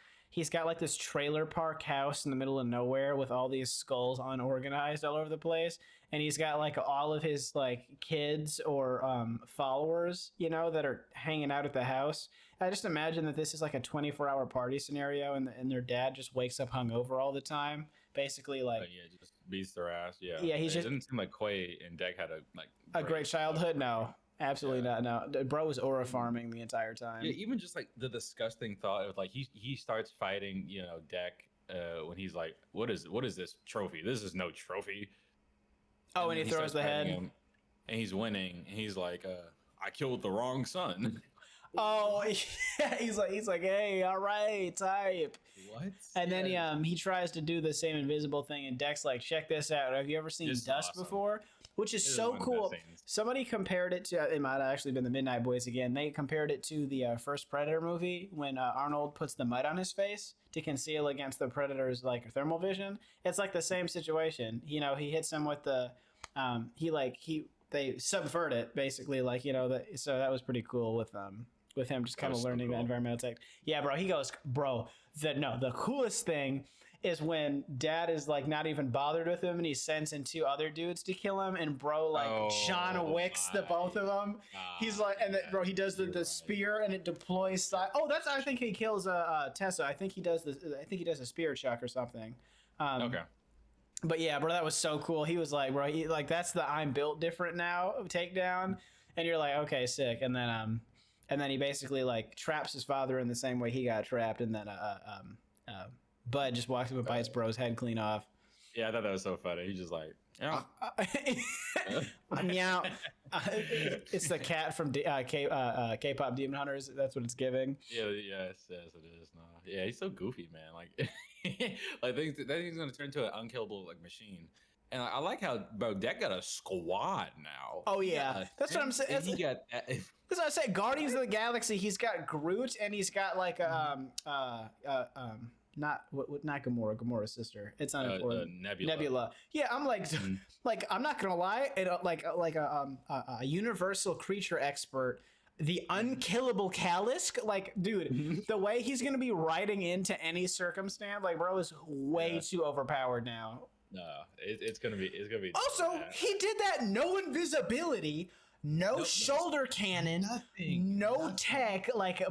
trailer park house in the middle of nowhere with all these skulls unorganized all over the place, and he's got like all of his like kids or followers, that are hanging out at the house. I just imagine that this is like a 24-hour party scenario, and their dad just wakes up hungover all the time, basically like just beats their ass. Yeah, it didn't seem like Quay and Deck had a great childhood. No, absolutely not. No, bro was aura farming the entire time. Yeah, even just like the disgusting thought of like he starts fighting Deck when he's like, what is this trophy? This is no trophy. Oh, and he throws the head, and he's winning. And he's like, I killed the wrong son. Oh, yeah, he's like, hey, all right, type. What? And then he tries to do the same invisible thing, and Deck's like, check this out. Have you ever seen Dust before? Which is so cool. Somebody compared it to, it might have actually been the Midnight Boys again. They compared it to the first Predator movie when Arnold puts the mud on his face to conceal against the Predator's like thermal vision. It's like the same situation. He hits him with the, they subvert it basically, like so that was pretty cool with him just kind of learning the environmental tech. Yeah, bro. He goes, bro. The coolest thing is when Dad is like not even bothered with him, and he sends in 2 other dudes to kill him, and bro like John Wicks the both of them. He's like, and then bro he does the spear, and it deploys. I think he kills Tessa. I think he does a spear chuck or something. Okay. But yeah, bro, that was so cool. He was like, bro, that's the I'm built different now takedown, and you're like, okay, sick. And then he basically like traps his father in the same way he got trapped, and then Bud just walks up and bites bro's head clean off. Yeah, I thought that was so funny. He's just like, meow. It's the cat from K-pop Demon Hunters. That's what it's giving. Yeah, yes, yes, it is. No, yeah, he's so goofy, man. Like, like that thing's gonna turn into an unkillable like machine. And I like how bro, that got a squad now. Oh He got yeah, that's what I'm saying. and he got. That's what I say. Guardians of the Galaxy. He's got Groot, and he's got like not Gamora. Gamora's sister. It's not important. Nebula. Yeah, I'm like, like I'm not gonna lie. It, like a universal creature expert. The unkillable Callisk, like, dude, the way he's gonna be riding into any circumstance, like, bro, is way too overpowered now. No, it's gonna be. Also, bad. he did that no invisibility, no shoulder cannon, no tech, like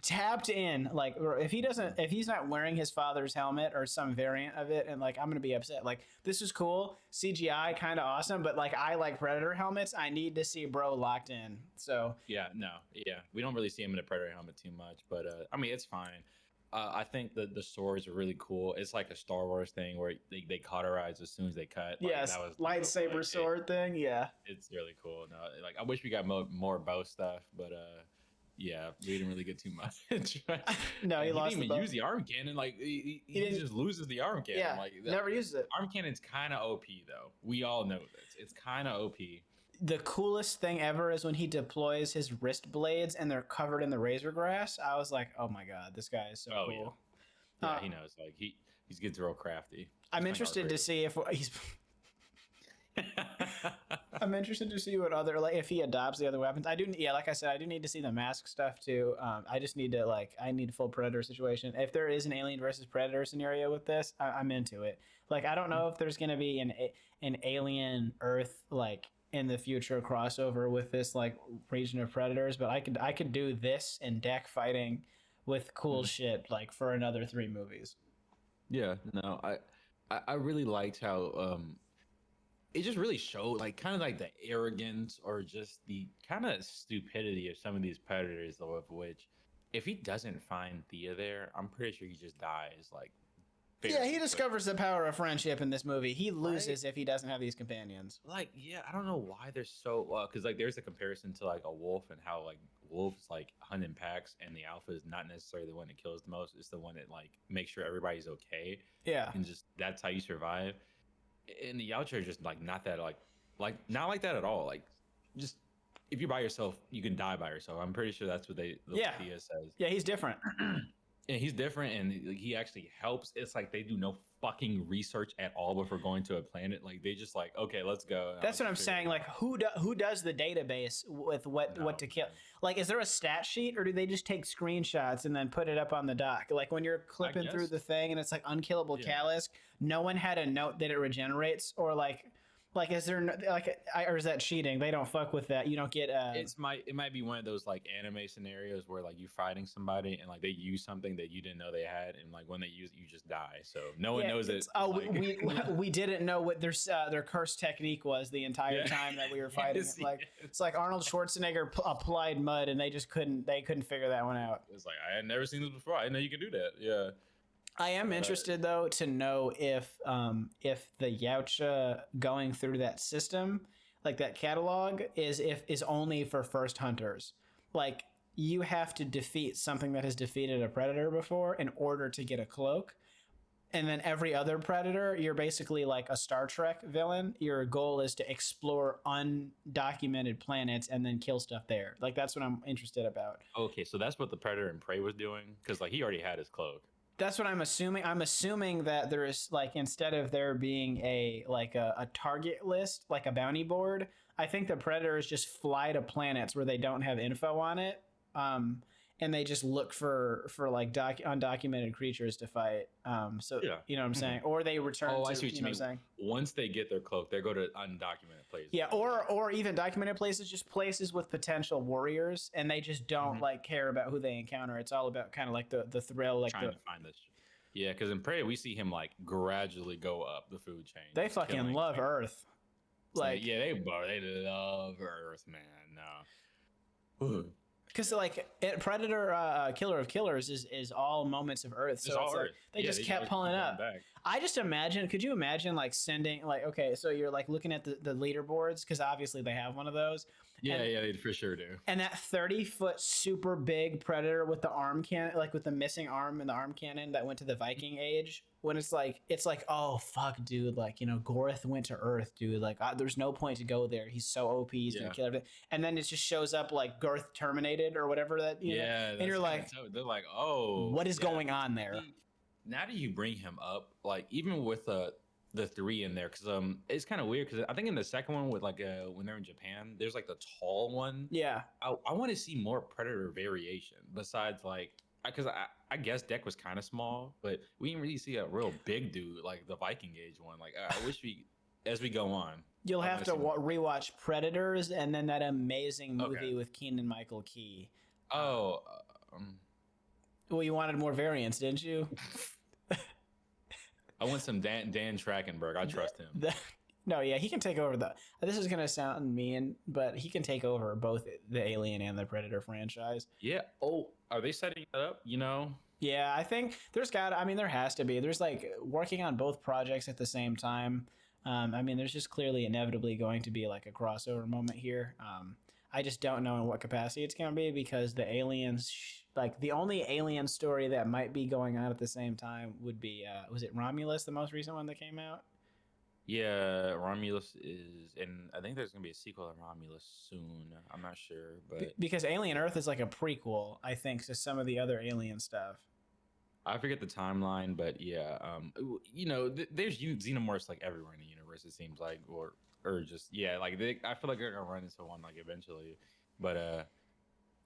tapped in. Like if he's not wearing his father's helmet or some variant of it, and like I'm gonna be upset. Like this is cool, CGI kind of awesome, but like I like Predator helmets. I need to see bro locked in. So yeah, we don't really see him in a Predator helmet too much, but I mean it's fine. I think the swords are really cool. It's like a Star Wars thing where they cauterize as soon as they cut. Like, yes, that was lightsaber sword thing. Yeah, it's really cool. No, like I wish we got more bow stuff, but yeah, we didn't really get too much. No, he lost. Didn't even use the arm cannon. Like he just loses the arm cannon. Yeah, like never uses it. Arm cannon's kind of OP though. We all know this. It's kind of OP. The coolest thing ever is when he deploys his wrist blades and they're covered in the razor grass. I was like, oh my god, this guy is so cool. Yeah, he knows. Like he's getting real crafty. I'm interested to see if he's. I'm interested to see what other if he adopts the other weapons. I do, yeah, like I said, I do need to see the mask stuff too. I just need to I need full Predator situation. If there is an Alien versus Predator scenario with this, I'm into it. Like I don't know if there's gonna be an Alien Earth in the future crossover with this region of predators, but I could do this and deck fighting with cool shit for another 3 movies. Yeah, no, I really liked how it just really showed kind of the arrogance or just the kind of stupidity of some of these predators, though, of which if he doesn't find Thea there, I'm pretty sure he just dies Yeah, he discovers the power of friendship in this movie. He loses if he doesn't have these companions. Yeah, I don't know why they're so because there's a comparison to a wolf and how wolves hunt in packs, and the alpha is not necessarily the one that kills the most. It's the one that makes sure everybody's okay. Yeah, and just that's how you survive. And the Yautja are just not that not like that at all. Just if you're by yourself, you can die by yourself. I'm pretty sure that's what Thea says. Yeah, he's different. And he's different, and he actually helps. It's they do no fucking research at all before going to a planet. They just okay, let's go. That's what I'm saying. Who does the database with what to kill? Is there a stat sheet, or do they just take screenshots and then put it up on the dock? When you're clipping through the thing and it's unkillable Callisk, no one had a note that it regenerates, or is there or is that cheating? They don't fuck with that. You don't get. It might be one of those anime scenarios where you're fighting somebody and they use something that you didn't know they had, and when they use it, you just die. So no one knows it. Oh, we didn't know what their curse technique was the entire time that we were fighting. It's like Arnold Schwarzenegger applied mud, and they just couldn't figure that one out. It's I had never seen this before. I didn't know you could do that. Yeah. I am interested though to know if the Yautja going through that system, that catalog, is only for first hunters. You have to defeat something that has defeated a predator before in order to get a cloak. And then every other predator, you're basically like a Star Trek villain. Your goal is to explore undocumented planets and then kill stuff there. That's what I'm interested about. Okay, so that's what the Predator and Prey was doing, because he already had his cloak. That's what I'm assuming. I'm assuming that there is instead of there being a target list, a bounty board, I think the predators just fly to planets where they don't have info on it, and they just look for undocumented creatures to fight. So yeah. You know what I'm saying? Or they return. Oh, to, I see what you mean. What I'm saying? Once they get their cloak, they go to undocumented places. Yeah, or even documented places, just places with potential warriors, and they just don't care about who they encounter. It's all about kind of the thrill, trying to find this. Yeah, because in Prey we see him gradually go up the food chain. They fucking love Earth. Yeah, they love Earth, man. No. Because Predator, Killer of Killers is all moments of Earth. So Earth. They just kept pulling up. I just imagine. Could you imagine like sending like okay, so you're like looking at the leaderboards because obviously they have one of those. Yeah, And, yeah, they for sure do. and that 30-foot super big predator with the arm cannon, like with the missing arm and the arm cannon that went to the Viking age. When it's like oh fuck, dude, like Gorth went to Earth, dude. Like there's no point to go there. He's so OP. He's gonna kill everything. And then it just shows up like Gorth terminated or whatever that know. And you're like, they're like, oh, what is going on there? Now that you bring him up, like even with the 3 in there, because it's kind of weird because I think in the second one with like when they're in Japan, there's like the tall one. Yeah, I want to see more predator variation besides like because I guess Deck was kind of small, but we didn't really see a real big dude like the Viking age one. Like I wish as we go on, you'll have to rewatch Predators and then that amazing movie with Keegan Michael Key. Oh, well, you wanted more variants, didn't you? I want some Dan Trachtenberg. I trust him. No, yeah, he can take over this is gonna sound mean, but he can take over both the Alien and the Predator franchise. Yeah. Oh, are they setting it up? Yeah, I think there has to be. There's like working on both projects at the same time. There's just clearly inevitably going to be like a crossover moment here. I just don't know in what capacity it's going to be because the aliens, like the only alien story that might be going on at the same time would be, was it Romulus, the most recent one that came out? Yeah, Romulus is, and I think there's going to be a sequel to Romulus soon. I'm not sure, but because Alien Earth is like a prequel, I think, to some of the other alien stuff. I forget the timeline, but yeah, there's xenomorphs like everywhere in the universe. It seems like, or just like I feel like they're gonna run into one like eventually, but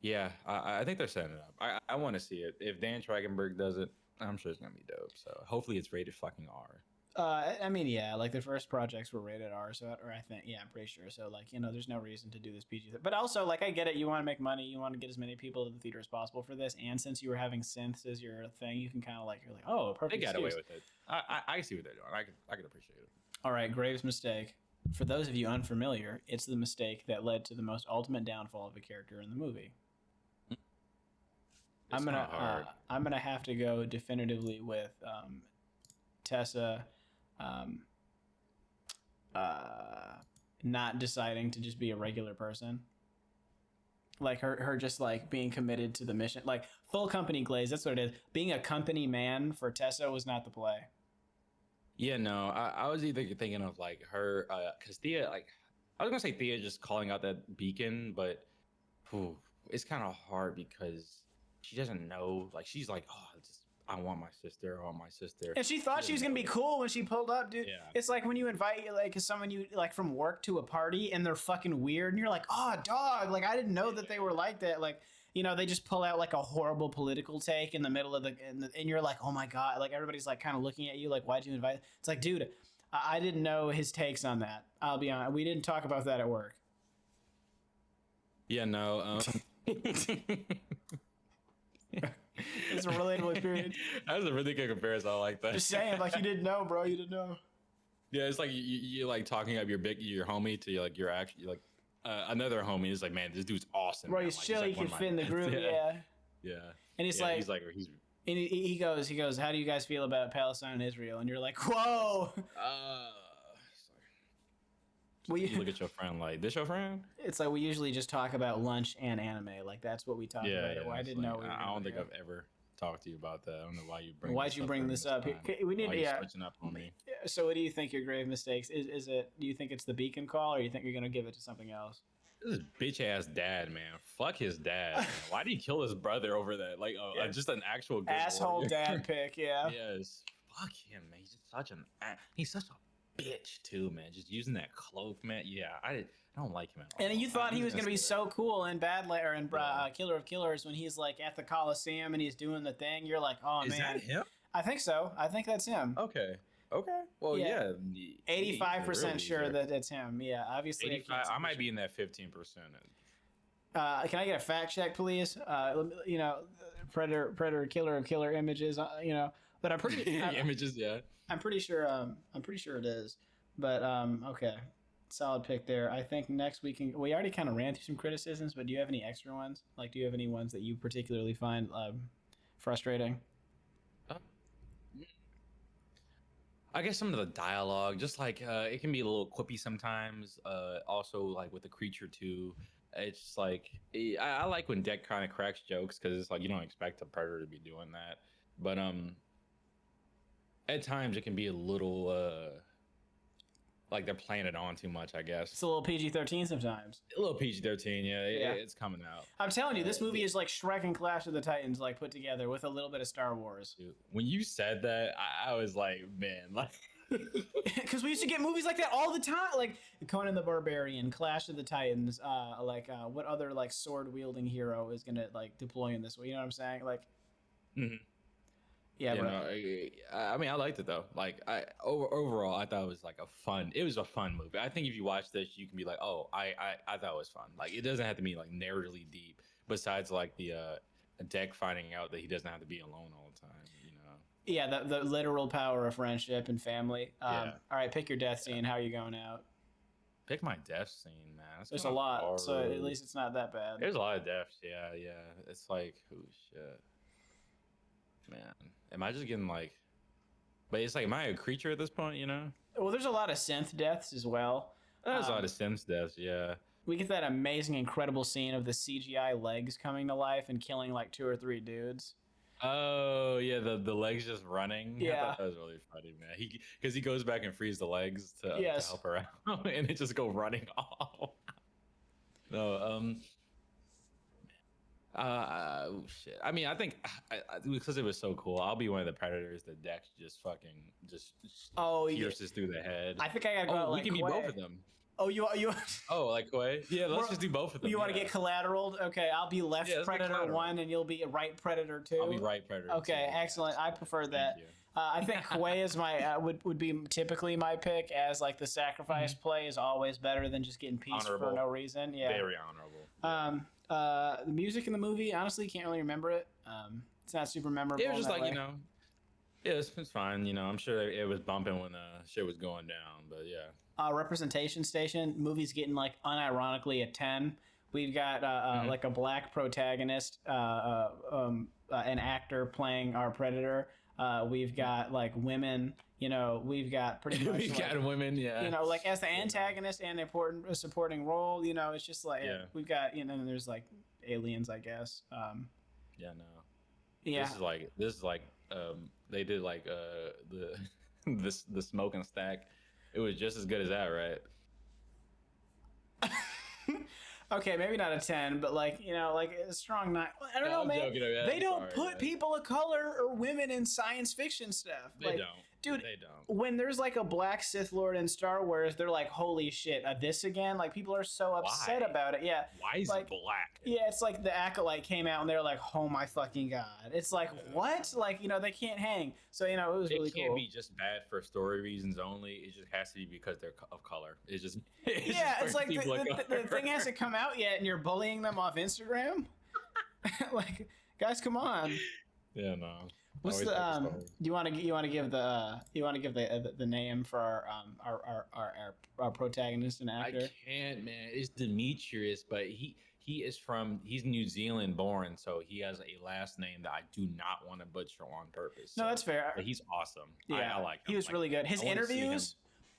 yeah, I think they're setting it up. I want to see it. If Dan Trachtenberg does it, I'm sure it's gonna be dope. So hopefully it's rated fucking R. Yeah, like the first projects were rated R, so I'm pretty sure. So like, there's no reason to do this PG. But also, like, I get it. You want to make money. You want to get as many people to the theater as possible for this. And since you were having synths as your thing, you can kind of like, you're like, oh, perfect. They got away with it. I see what they're doing. I can appreciate it. All right, Graves' mistake. For those of you unfamiliar, it's the mistake that led to the most ultimate downfall of a character in the movie. I'm gonna have to go definitively with Tessa. Not deciding to just be a regular person, like her just like being committed to the mission, like full company glaze. That's what it is. Being a company man for Tessa was not the play. Yeah, no, I was either thinking of like her, because Thea, like I was gonna say Thea just calling out that beacon, but it's kind of hard because she doesn't know. Like she's like, I want my sister. And she thought she was gonna be cool when she pulled up, dude. Yeah. It's like when you invite like someone you like from work to a party and they're fucking weird, and you're like, oh, dog. Like I didn't know that they were like that. Like they just pull out like a horrible political take in the middle of and you're like, oh my god. Like everybody's like kind of looking at you like, why'd you invite? It's like, dude, I didn't know his takes on that. I'll be honest. We didn't talk about that at work. Yeah, no. It's a relatable experience. That was a really good comparison. I like that. Just saying, like you didn't know, bro. You didn't know. Yeah, it's like you like talking up your homie to like your actually like another homie is like, man, this dude's awesome. Bro, he's chill. He can fit in the group. Yeah. And he's like, and he goes, how do you guys feel about Palestine and Israel? And you're like, whoa. You look at your friend like, this your friend? It's like we usually just talk about lunch and anime. Like that's what we talk about. Yeah, I didn't know. I don't think I've ever talked to you about that. I don't know why you bring. Why'd you bring this up? We need to. Switching up on me. So, what do you think your grave mistakes is? It? Do you think it's the beacon call, or do you think you're gonna give it to something else? This is bitch ass dad, man. Fuck his dad. Man. Why did he kill his brother over that? Like, just an actual good asshole warrior. dad pick. Yeah. Yes. Fuck him, man. He's such a bitch too, man. Just using that cloak, man. Yeah, I don't like him at all. And you thought he was gonna be so cool in Badlands or in Killer of Killers when he's like at the Coliseum and he's doing the thing. You're like, oh man, is that him? I think so. I think that's him. Okay. Well, yeah. 85% sure that it's him. Yeah, obviously. 85. I might be in that 15%. Can I get a fact check, please? Predator, Killer of Killer images. But I'm pretty images. Yeah. I'm pretty sure it is. But okay, solid pick there. I think next we already kind of ran through some criticisms, but do you have any extra ones? Like, do you have any ones that you particularly find frustrating? I guess some of the dialogue, just like it can be a little quippy sometimes. Also, like with the creature too, it's just like I like when Deck kind of cracks jokes because it's like you don't expect a predator to be doing that, but at times it can be a little like they're playing it on too much. I It's guess a little PG-13 sometimes. a little PG-13. Yeah, Yeah. it's coming out. I'm telling you, this movie is like Shrek and Clash of the Titans, like put together with a little bit of Star Wars. Dude, when you said that, I was like, man, like. Because we used to get movies like that all the time, like Conan the Barbarian, Clash of the Titans. What other like sword wielding hero is gonna like deploy in this way? You know what I'm saying? Like, Mhm. yeah, You bro. know, I mean, I liked it though. Like, overall, I thought it was like it was a fun movie. I think if you watch this, you can be like, oh, I thought it was fun. Like, it doesn't have to be like narratively deep. Besides, like the Deck finding out that he doesn't have to be alone all the time. You know. Yeah, the literal power of friendship and family. Yeah. All right, pick your death scene. How are you going out? Pick my death scene, man. That's There's a kinda lot, so hard. at least it's not that bad. There's a lot of deaths. Yeah, yeah. It's like, oh shit, man. Am I just getting like? But it's like, am I a creature at this point? You know. Well, there's a lot of synth deaths as well. There's a lot of Sims deaths. Yeah. We get that amazing, incredible scene of the CGI legs coming to life and killing like 2 or 3 dudes. Oh yeah, the legs just running. I Yeah. thought that was really funny, man. Because he goes back and frees the legs to Yes. help her out, and it just go running off. No, oh shit. I mean, I think because it was so cool, I'll be one of the predators that Dex just fucking just Oh, yeah. pierces through the head. I think I gotta go. Oh, out we like can be Quay. both of them. Oh, you Oh, like Quay? Yeah, let's just do both of them. You want to yeah. get collateraled? Okay, I'll be left Yeah, let's get predator collateral. 1, and you'll be right predator 2. I'll be right predator. Okay, too. excellent. I prefer that. you. I think Quay is my would be typically my pick, as like the sacrifice play is always better than just getting pieced for Honorable. no reason. Yeah. Very honorable. The music in the movie, honestly, can't really remember it. It's not super memorable. It was in just that like, way. you know, yeah, it's fine. You know, I'm sure it was bumping when shit was going down, but yeah. Representation station, movie's getting like unironically a 10. We've got like a black protagonist, an actor playing our predator. We've got like women, you know, we've got pretty much We've like, got women, yeah. you know, like as the antagonist and important supporting role, you know, it's just like Yeah. we've got, you know, and there's like aliens, I guess. Yeah, no. Yeah. This is like they did like the the smoke and stack. It was just as good as that, right? Okay, maybe not a 10, but like, you know, like a strong 9. I don't know, I'm man. joking, okay, They I'm don't sorry, put man. people of color or women in science fiction stuff. They like, don't. Dude, They don't. when there's like a black Sith Lord in Star Wars, they're like, holy shit, this again? Like, people are so upset Why? about it. Yeah. Why is like, it black? Yeah, it's like the Acolyte came out and they're like, oh my fucking God. It's like, what? Like, you know, they can't hang. So, you know, it was really It can't cool. be just bad for story reasons only. It just has to be because they're of color. It's just Yeah, it's like people of the color. thing hasn't come out yet and you're bullying them off Instagram? Like, guys, come on. Yeah, no. What's Always the like the story. you want to give the name for our protagonist and I actor? can't, man. It's Demetrius, but he's New Zealand born, so he has a last name that I do not want to butcher on purpose. No, so- that's fair. But he's awesome. Yeah, I like him. he was Like, really good. His I wanna see him. interviews,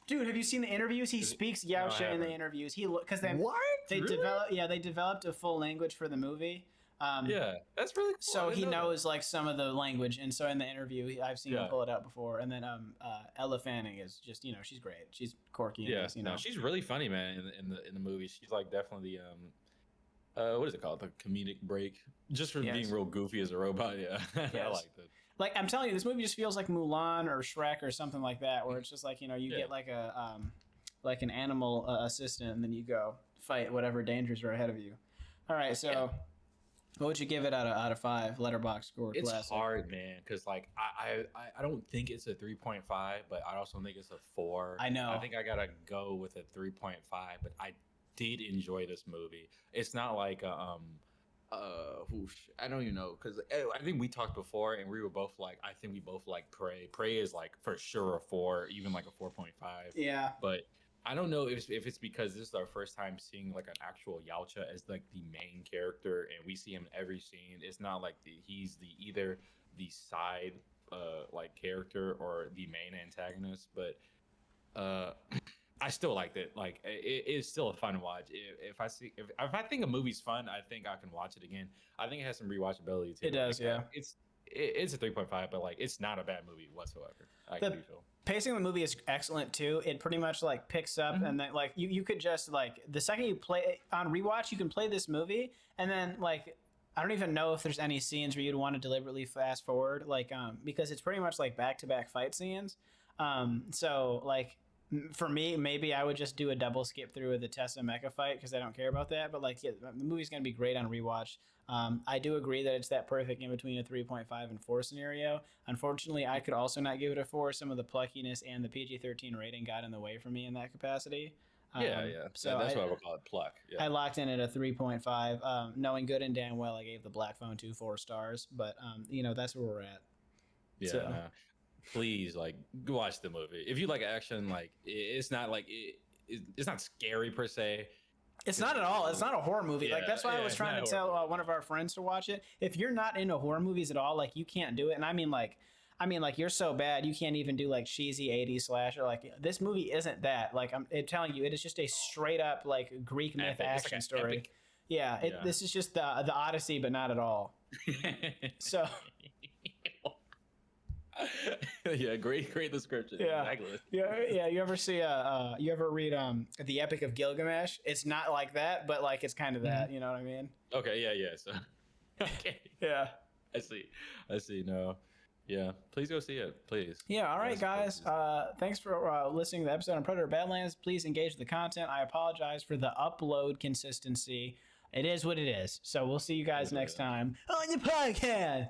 dude. Have you seen the interviews? He Is it- speaks No, I Yautja in the haven't. interviews. He because they Really? they developed a full language for the movie. Yeah, that's really cool. I So didn't he know that. knows like some of the language, and so in the interview, I've seen him Yeah. pull it out before. And then Ella Fanning is just, you know, she's great. She's quirky. Yeah, you know. no, she's really funny, man. In the movie, she's like definitely what is it called? The comedic break, just for Yes. being real goofy as a robot. Yeah, I Yes. like that. Like, I'm telling you, this movie just feels like Mulan or Shrek or something like that, where it's just like, you know, you Yeah. get like a like an animal assistant, and then you go fight whatever dangers are ahead of you. All right, so Yeah. what would you give it out of 5? Letterbox score. It's classic. hard, man, because like I don't think it's a 3.5, but I also think it's a 4. I know. I think I gotta go with a 3.5, but I did enjoy this movie. It's not like I don't even know, because I think we talked before and we were both like, I think we both like Prey. Prey is like for sure a 4, even like a 4.5. Yeah. But I don't know if it's because this is our first time seeing like an actual Yautja as like the main character, and we see him in every scene. It's not like he's either the side like character or the main antagonist, but I still liked it. Like it is still a fun watch. If I think a movie's fun, I think I can watch it again. I think it has some rewatchability too. It does, like, yeah. It's a 3.5, but like it's not a bad movie whatsoever. I do feel. Pacing of the movie is excellent too. It pretty much like picks up, and then like you could just like the second you play on rewatch, you can play this movie, and then like I don't even know if there's any scenes where you'd want to deliberately fast forward, like because it's pretty much like back-to-back fight scenes. So like for me, maybe I would just do a double skip through of the Tessa Mecha fight because I don't care about that. But like, yeah, the movie's gonna be great on rewatch. I do agree that it's that perfect in between a 3.5 and 4 scenario. Unfortunately, I could also not give it a 4. Some of the pluckiness and the PG-13 rating got in the way for me in that capacity. Yeah. So that's why I would call it pluck. Yeah. I locked in at a 3.5, knowing good and damn well I gave the Black Phone 2 4 stars. But that's where we're at. Yeah. So. Please, like, go watch the movie. If you like action, like, it's not like it's not scary per se. It's not at all. It's not a horror movie. Yeah, like that's why I was trying to tell one of our friends to watch it. If you're not into horror movies at all, like you can't do it. And I mean like you're so bad you can't even do like cheesy 80s slasher. Like this movie isn't that. Like I'm telling you, it is just a straight up like Greek myth action like story. Epic. Yeah, this is just the Odyssey, but not at all. So. Yeah, great description. Yeah, exactly. yeah. You ever read the Epic of Gilgamesh? It's not like that, but like it's kind of that. You know what I mean? Okay, yeah. So, okay. Yeah. I see. No. Yeah. Please go see it, please. Yeah. All right, guys. Thanks for listening to the episode on Predator Badlands. Please engage the content. I apologize for the upload consistency. It is what it is. So we'll see you guys next time on the podcast.